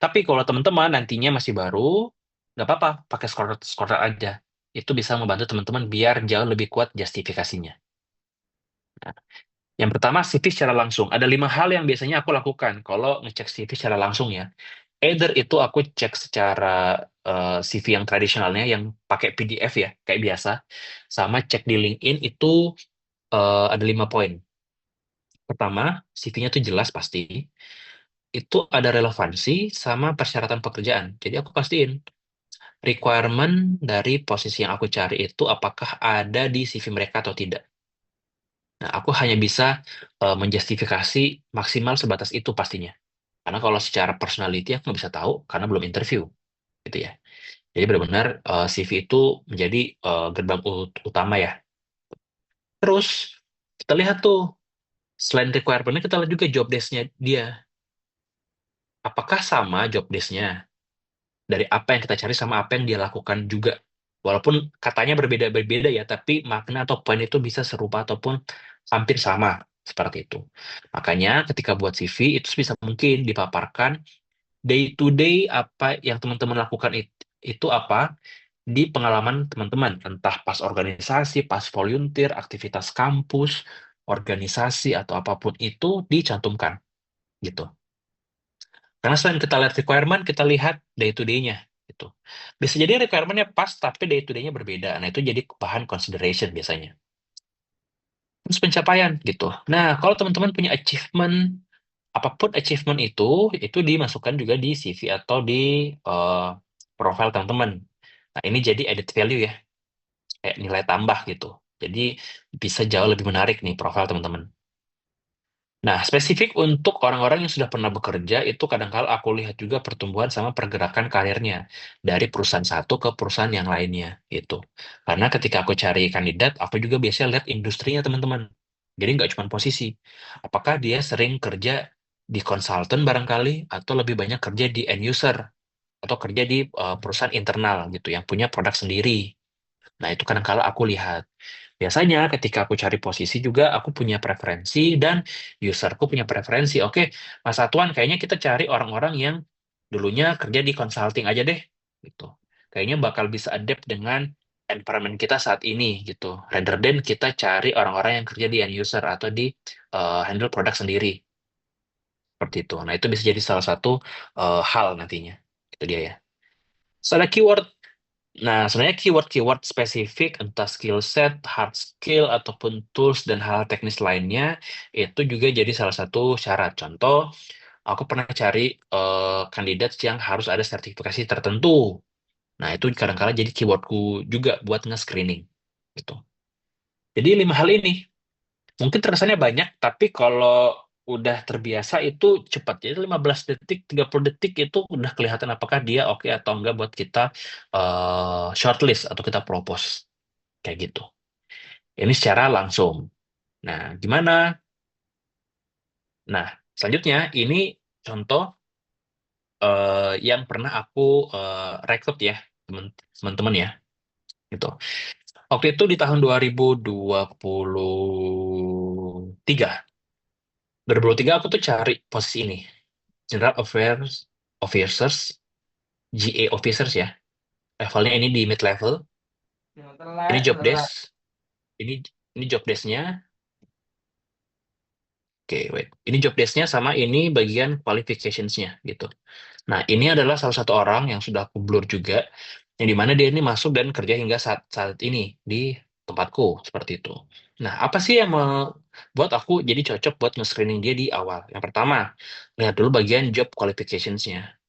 Tapi kalau teman-teman nantinya masih baru, nggak apa-apa, pakai scorecard, scorecard aja. Itu bisa membantu teman-teman biar jauh lebih kuat justifikasinya. Nah, yang pertama, CV secara langsung. Ada 5 hal yang biasanya aku lakukan kalau ngecek CV secara langsung ya. Either itu aku cek secara CV yang tradisionalnya, yang pakai PDF ya, kayak biasa. Sama cek di LinkedIn itu ada 5 poin. Pertama, CV-nya tuh jelas pasti. Itu ada relevansi sama persyaratan pekerjaan. Jadi aku pastiin requirement dari posisi yang aku cari itu apakah ada di CV mereka atau tidak. Nah, aku hanya bisa menjustifikasi maksimal sebatas itu pastinya. Karena kalau secara personality aku nggak bisa tahu karena belum interview, gitu ya. Jadi benar-benar CV itu menjadi gerbang utama ya. Terus kita lihat tuh selain requirement-nya kita lihat juga job desk-nya dia. Apakah sama job desk-nya dari apa yang kita cari sama apa yang dia lakukan juga. Walaupun katanya berbeda-berbeda ya, tapi makna atau poin itu bisa serupa ataupun hampir sama seperti itu. Makanya ketika buat CV itu bisa mungkin dipaparkan day to day apa yang teman-teman lakukan itu apa di pengalaman teman-teman, entah pas organisasi, pas volunteer, aktivitas kampus, organisasi atau apapun itu dicantumkan gitu. Karena selain kita lihat requirement, kita lihat day to day-nya gitu. Bisa jadi requirement-nya pas tapi day to day-nya berbeda. Nah, itu jadi bahan consideration biasanya. Terus pencapaian gitu. Nah, kalau teman-teman punya achievement, apapun achievement itu dimasukkan juga di CV atau di eh, profile teman-teman. Nah, ini jadi added value ya, kayak nilai tambah gitu. Jadi bisa jauh lebih menarik nih profile teman-teman. Nah, spesifik untuk orang-orang yang sudah pernah bekerja, itu kadang-kala aku lihat juga pertumbuhan sama pergerakan karirnya dari perusahaan satu ke perusahaan yang lainnya, gitu. Karena ketika aku cari kandidat, aku juga biasanya lihat industrinya, teman-teman. Jadi nggak cuma posisi. Apakah dia sering kerja di konsultan barangkali, atau lebih banyak kerja di end user, atau kerja di perusahaan internal gitu, yang punya produk sendiri. Nah, itu kadang-kala aku lihat. Biasanya ketika aku cari posisi juga aku punya preferensi dan userku punya preferensi. Oke, Mas Atuan, kayaknya kita cari orang-orang yang dulunya kerja di consulting aja deh, gitu. Kayaknya bakal bisa adapt dengan environment kita saat ini, gitu. Rather than kita cari orang-orang yang kerja di end user atau di handle produk sendiri, seperti itu. Nah, itu bisa jadi salah satu hal nantinya. Itu dia ya. So, ada keyword. Nah, sebenarnya keyword-keyword spesifik, entah skill set, hard skill, ataupun tools dan hal teknis lainnya, itu juga jadi salah satu syarat. Contoh, aku pernah cari kandidat yang harus ada sertifikasi tertentu. Nah, itu kadang-kala jadi keywordku juga buat nge-screening. Gitu. Jadi 5 hal ini. Mungkin terkesannya banyak, tapi kalau udah terbiasa itu cepat. Jadi 15 detik, 30 detik itu udah kelihatan apakah dia oke atau enggak buat kita shortlist atau kita propose. Kayak gitu. Ini secara langsung. Nah, gimana? Nah, selanjutnya ini contoh yang pernah aku rekrut ya, teman-teman ya. Gitu. Waktu itu di tahun 2023. 2023 aku tuh cari posisi ini. General Affairs Officers, GA Officers ya. Levelnya ini di mid level. Ini job desk. Ini ini job desk-nya. Oke, wait. Ini job desk-nya sama ini bagian qualifications-nya gitu. Nah, ini adalah salah satu orang yang sudah aku blur juga, yang dimana dia ini masuk dan kerja hingga saat saat ini di tempatku seperti itu. Nah, apa sih yang membuat aku jadi cocok buat nge-screening dia di awal? Yang pertama, lihat dulu bagian job qualifications-nya.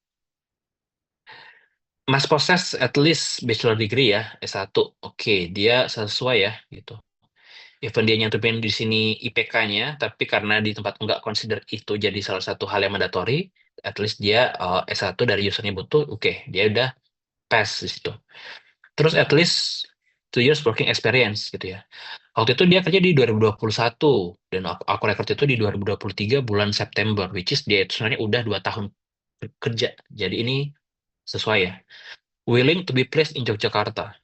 Mas possess at least bachelor degree ya, S1. Oke, dia sesuai ya gitu. Even dia nyantupin di sini IPK-nya, tapi karena di tempat nggak consider itu jadi salah satu hal yang mandatory, at least dia S1 dari usernya butuh, oke, dia udah pass di situ. Terus at least 2 years working experience gitu ya. Waktu itu dia kerja di 2021 dan aku record itu di 2023 bulan September, which is dia itu sebenarnya udah 2 tahun kerja. Jadi ini sesuai ya. Willing to be placed in Yogyakarta.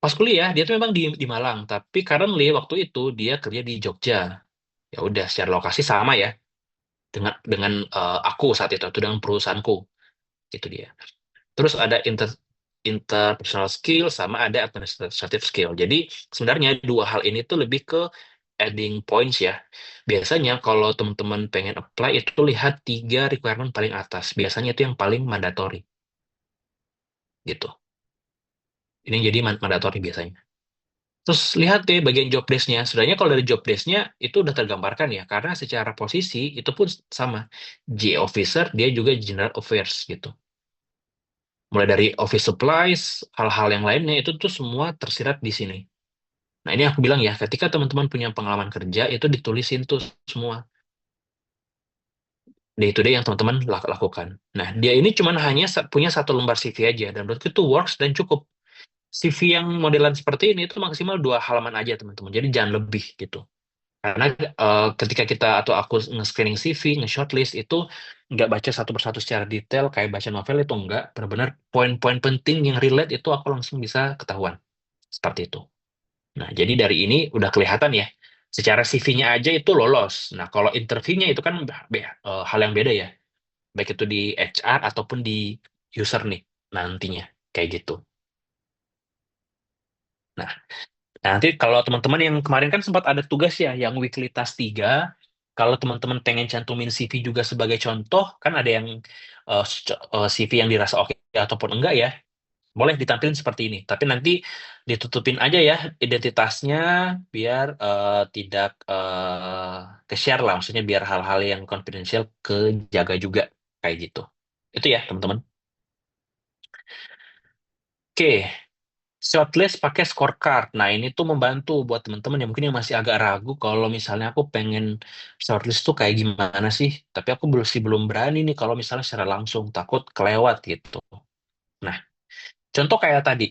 Pas kuliah dia tuh memang di Malang, tapi currently waktu itu dia kerja di Jogja. Ya udah secara lokasi sama ya dengan aku saat itu dengan perusahaanku itu dia. Terus ada interpersonal skill sama ada administrative skill. Jadi sebenarnya dua hal ini tuh lebih ke adding points ya. Biasanya kalau teman-teman pengen apply itu lihat 3 requirement paling atas. Biasanya itu yang paling mandatory gitu. Ini yang jadi mandatory biasanya. Terus lihat deh bagian job desk-nya. Sebenarnya kalau dari job desk-nya itu udah tergambarkan ya, karena secara posisi itu pun sama. J officer, dia juga general affairs gitu. Mulai dari office supplies, hal-hal yang lainnya itu tuh semua tersirat di sini. Nah ini aku bilang ya, ketika teman-teman punya pengalaman kerja itu ditulisin tuh semua. Day to day yang teman-teman lakukan. Nah dia ini cuman hanya punya 1 lembar CV aja, dan menurutku itu works dan cukup. CV yang modelan seperti ini itu maksimal 2 halaman aja teman-teman, jadi jangan lebih gitu. Karena ketika kita atau aku nge-screening CV, nge-shortlist itu nggak baca satu persatu secara detail kayak baca novel itu enggak. Benar-benar poin-poin penting yang relate itu aku langsung bisa ketahuan. Seperti itu. Nah, jadi dari ini udah kelihatan ya. Secara CV-nya aja itu lolos. Nah, kalau interview-nya itu kan hal yang beda ya. Baik itu di HR ataupun di user nih nantinya. Kayak gitu. Nah, nanti kalau teman-teman yang kemarin kan sempat ada tugas ya, yang weekly task 3, kalau teman-teman pengen cantumin CV juga sebagai contoh, kan ada yang CV yang dirasa oke ataupun enggak ya, boleh ditampilin seperti ini. Tapi nanti ditutupin aja ya identitasnya, biar tidak ke-share lah, maksudnya biar hal-hal yang confidential kejaga juga, kayak gitu. Itu ya, teman-teman. Oke, shortlist pakai scorecard. Nah, ini tuh membantu buat teman-teman yang mungkin yang masih agak ragu kalau misalnya aku pengen shortlist tuh kayak gimana sih. Tapi aku belum berani nih kalau misalnya secara langsung takut kelewat gitu. Nah, contoh kayak tadi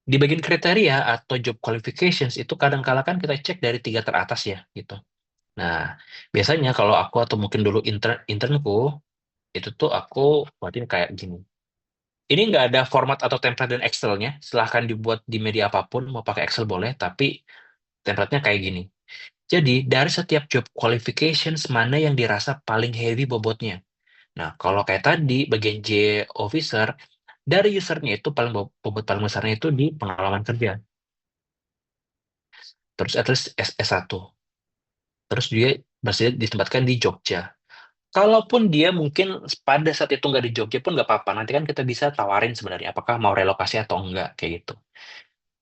di bagian kriteria atau job qualifications itu kadang-kala kan kita cek dari 3 teratas ya gitu. Nah, biasanya kalau aku atau mungkin dulu internku itu tuh aku buatin kayak gini. Ini nggak ada format atau template dan Excel-nya. Silahkan dibuat di media apapun, mau pakai Excel boleh, tapi template-nya kayak gini. Jadi, dari setiap job qualifications, mana yang dirasa paling heavy bobotnya? Nah, kalau kayak tadi, bagian J officer, dari usernya itu bobot paling besarnya itu di pengalaman kerja. Terus at least S1. Terus dia masih ditempatkan di Jogja. Kalaupun dia mungkin pada saat itu nggak di Jogja pun nggak apa-apa. Nanti kan kita bisa tawarin sebenarnya apakah mau relokasi atau enggak, kayak gitu.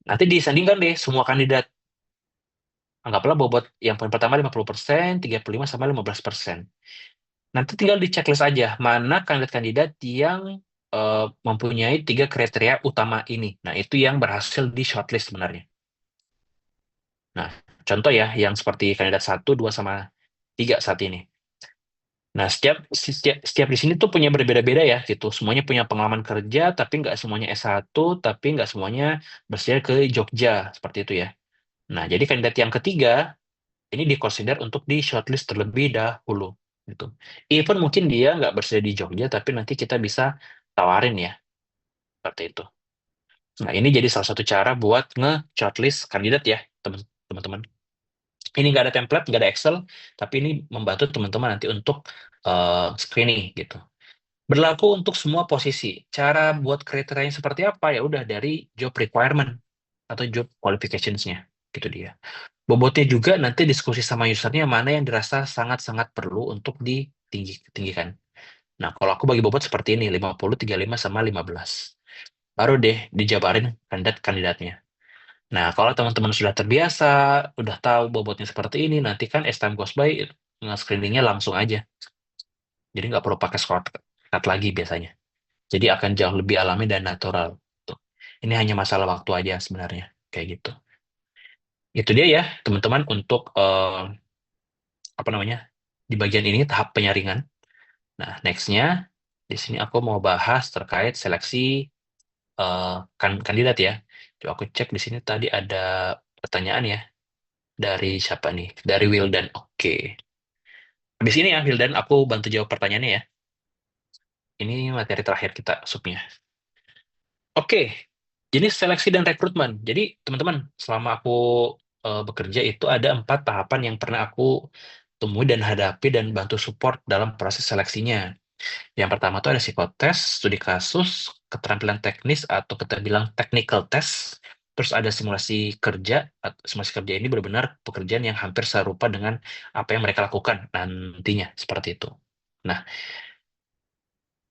Nanti disandingkan deh semua kandidat. Anggaplah bobot yang poin pertama 50%, 35 sama 15%. Nanti tinggal di checklist aja mana kandidat-kandidat yang mempunyai 3 kriteria utama ini. Nah, itu yang berhasil di shortlist sebenarnya. Nah, contoh ya yang seperti kandidat 1, 2, sama 3 saat ini. Nah, setiap di sini tuh punya berbeda-beda ya gitu. Semuanya punya pengalaman kerja, tapi nggak semuanya S1, tapi nggak semuanya bersedia ke Jogja, seperti itu ya. Nah, jadi kandidat yang ketiga ini di-consider untuk di shortlist terlebih dahulu gitu. Even mungkin dia nggak bersedia di Jogja, tapi nanti kita bisa tawarin ya, seperti itu. Nah, ini jadi salah satu cara buat nge-shortlist kandidat ya, teman-teman. Ini nggak ada template, nggak ada Excel, tapi ini membantu teman-teman nanti untuk screening gitu. Berlaku untuk semua posisi. Cara buat kriterianya seperti apa? Ya udah dari job requirement atau job qualifications-nya. Gitu dia. Bobotnya juga nanti diskusi sama usernya mana yang dirasa sangat-sangat perlu untuk ditinggikan. Nah, kalau aku bagi bobot seperti ini, 50, 35, sama 15. Baru deh dijabarin kandidat-kandidatnya. Nah, kalau teman-teman sudah terbiasa, udah tahu bobotnya seperti ini, nanti kan as time goes by, nge-screeningnya langsung aja. Jadi nggak perlu pakai scorecard lagi biasanya. Jadi akan jauh lebih alami dan natural. Tuh. Ini hanya masalah waktu aja sebenarnya, kayak gitu. Itu dia ya, teman-teman, untuk apa namanya, di bagian ini tahap penyaringan. Nah, nextnya di sini aku mau bahas terkait seleksi kandidat ya. Coba aku cek di sini tadi ada pertanyaan ya dari siapa nih? Dari Wildan. Oke. Habis ini ya Wildan, aku bantu jawab pertanyaannya ya. Ini materi terakhir kita subnya. Oke. Jenis seleksi dan rekrutmen. Jadi teman-teman, selama aku bekerja itu ada 4 tahapan yang pernah aku temui dan hadapi dan bantu support dalam proses seleksinya. Yang pertama itu ada psikotes, studi kasus, keterampilan teknis atau kita bilang technical test. Terus ada simulasi kerja. Simulasi kerja ini benar-benar pekerjaan yang hampir serupa dengan apa yang mereka lakukan nantinya, seperti itu. Nah,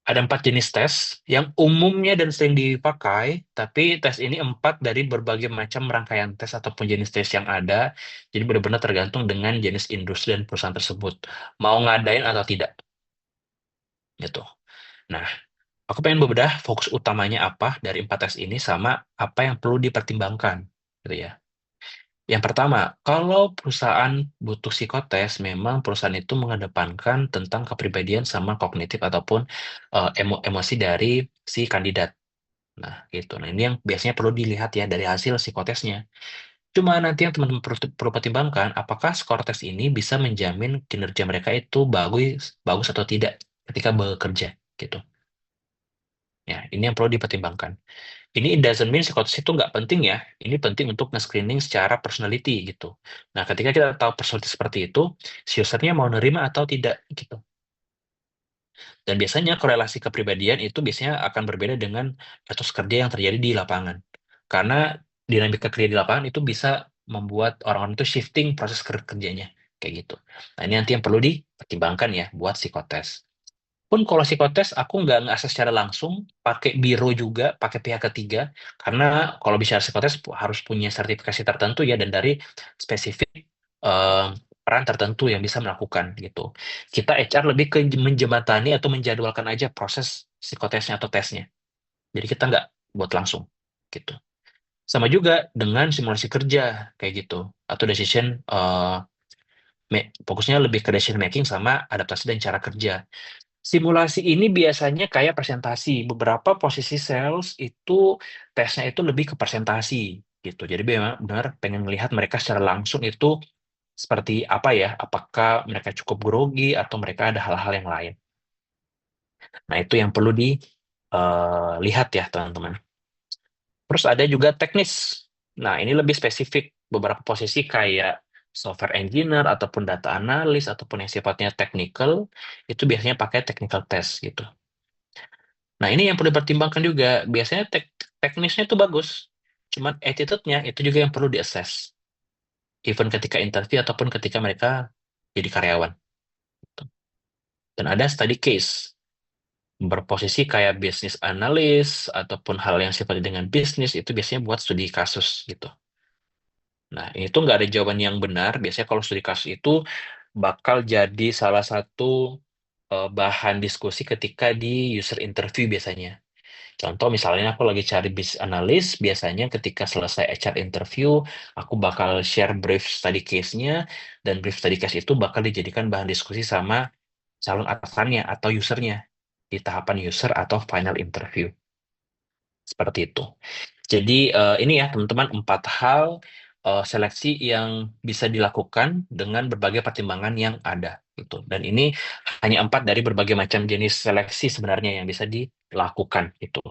ada 4 jenis tes yang umumnya dan sering dipakai, tapi tes ini 4 dari berbagai macam rangkaian tes ataupun jenis tes yang ada. Jadi benar-benar tergantung dengan jenis industri dan perusahaan tersebut. Mau ngadain atau tidak, gitu. Nah, aku pengen bebedah fokus utamanya apa dari 4 tes ini sama apa yang perlu dipertimbangkan, gitu ya. Yang pertama, kalau perusahaan butuh psikotes, memang perusahaan itu mengedepankan tentang kepribadian sama kognitif ataupun emosi dari si kandidat. Nah, gitu. Nah, ini yang biasanya perlu dilihat ya dari hasil psikotesnya. Cuma nanti yang teman-teman perlu pertimbangkan, apakah skor tes ini bisa menjamin kinerja mereka itu bagus, bagus atau tidak ketika bekerja, gitu. Ya, ini yang perlu dipertimbangkan. Ini it doesn't mean psikotes itu nggak penting ya. Ini penting untuk nge-screening secara personality gitu. Nah, ketika kita tahu personality seperti itu, si usernya mau nerima atau tidak gitu. Dan biasanya korelasi kepribadian itu biasanya akan berbeda dengan etos kerja yang terjadi di lapangan. Karena dinamika kerja di lapangan itu bisa membuat orang-orang itu shifting proses kerjanya kayak gitu. Nah, ini nanti yang perlu dipertimbangkan ya buat psikotes. Pun kalau psikotes aku nggak akses secara langsung, pakai biro juga, pakai pihak ketiga, karena kalau bicara psikotes harus punya sertifikasi tertentu ya dan dari spesifik eh, peran tertentu yang bisa melakukan gitu. Kita HR lebih ke menjembatani atau menjadwalkan aja proses psikotesnya atau tesnya. Jadi kita nggak buat langsung gitu. Sama juga dengan simulasi kerja kayak gitu atau decision fokusnya lebih ke decision making sama adaptasi dan cara kerja. Simulasi ini biasanya kayak presentasi. Beberapa posisi sales itu tesnya itu lebih ke presentasi gitu. Jadi memang benar pengen melihat mereka secara langsung itu seperti apa ya? Apakah mereka cukup grogi atau mereka ada hal-hal yang lain. Nah, itu yang perlu dilihat ya, teman-teman. Terus ada juga teknis. Nah, ini lebih spesifik. Beberapa posisi kayak software engineer ataupun data analis ataupun yang sifatnya technical itu biasanya pakai technical test gitu. Nah, ini yang perlu dipertimbangkan juga. Biasanya teknisnya itu bagus, cuman attitude-nya itu juga yang perlu diassess. Even ketika interview ataupun ketika mereka jadi karyawan. Dan ada study case, berposisi kayak business analyst ataupun hal yang sifatnya dengan bisnis, itu biasanya buat studi kasus gitu. Nah, itu nggak ada jawaban yang benar. Biasanya kalau studi kasus itu bakal jadi salah satu bahan diskusi ketika di user interview biasanya. Contoh misalnya aku lagi cari business analyst, biasanya ketika selesai HR interview, aku bakal share brief study case-nya, dan brief study case itu bakal dijadikan bahan diskusi sama calon atasannya atau usernya di tahapan user atau final interview. Seperti itu. Jadi ini ya teman-teman 4 hal seleksi yang bisa dilakukan dengan berbagai pertimbangan yang ada. Gitu. Dan ini hanya 4 dari berbagai macam jenis seleksi sebenarnya yang bisa dilakukan. Itu.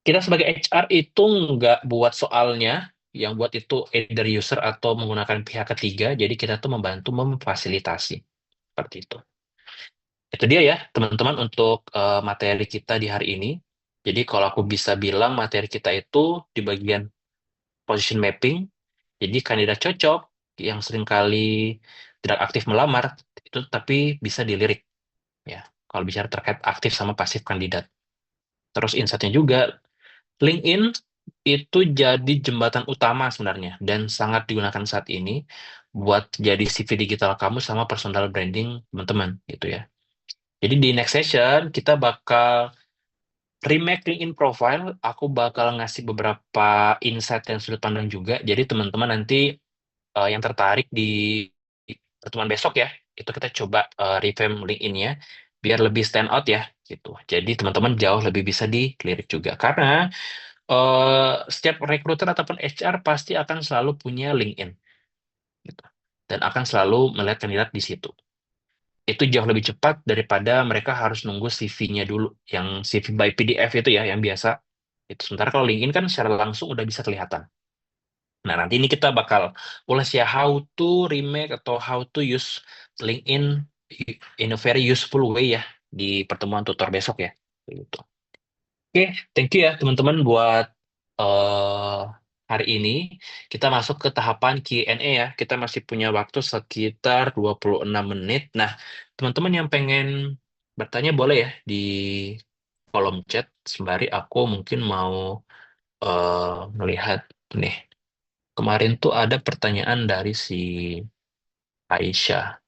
Kita sebagai HR itu nggak buat soalnya, yang buat itu either user atau menggunakan pihak ketiga, jadi kita tuh membantu memfasilitasi. Seperti itu. Itu dia ya, teman-teman, untuk materi kita di hari ini. Jadi kalau aku bisa bilang materi kita itu di bagian position mapping, jadi kandidat cocok yang seringkali tidak aktif melamar, itu tapi bisa dilirik. Ya, kalau bicara terkait aktif sama pasif kandidat. Terus insight-nya juga, LinkedIn itu jadi jembatan utama sebenarnya dan sangat digunakan saat ini buat jadi CV digital kamu sama personal branding teman-teman gitu ya. Jadi di next session kita bakal remake LinkedIn profile, aku bakal ngasih beberapa insight dan sudut pandang juga. Jadi teman-teman nanti yang tertarik di pertemuan besok ya, itu kita coba revamp LinkedIn-nya biar lebih stand out ya gitu. Jadi teman-teman jauh lebih bisa dilirik juga karena setiap recruiter ataupun HR pasti akan selalu punya LinkedIn gitu. Dan akan selalu melihat kandidat di situ. Itu jauh lebih cepat daripada mereka harus nunggu CV-nya dulu, yang CV by PDF itu ya, yang biasa. Itu sementara kalau LinkedIn kan secara langsung udah bisa kelihatan. Nah, nanti ini kita bakal ulas ya how to remake atau how to use LinkedIn in a very useful way ya di pertemuan tutor besok ya. Gitu. Oke, thank you ya teman-teman buat eh hari ini. Kita masuk ke tahapan Q&A ya. Kita masih punya waktu sekitar 26 menit. Nah, teman-teman yang pengen bertanya boleh ya di kolom chat. Sembari aku mungkin mau melihat nih. Kemarin tuh ada pertanyaan dari si Aisyah.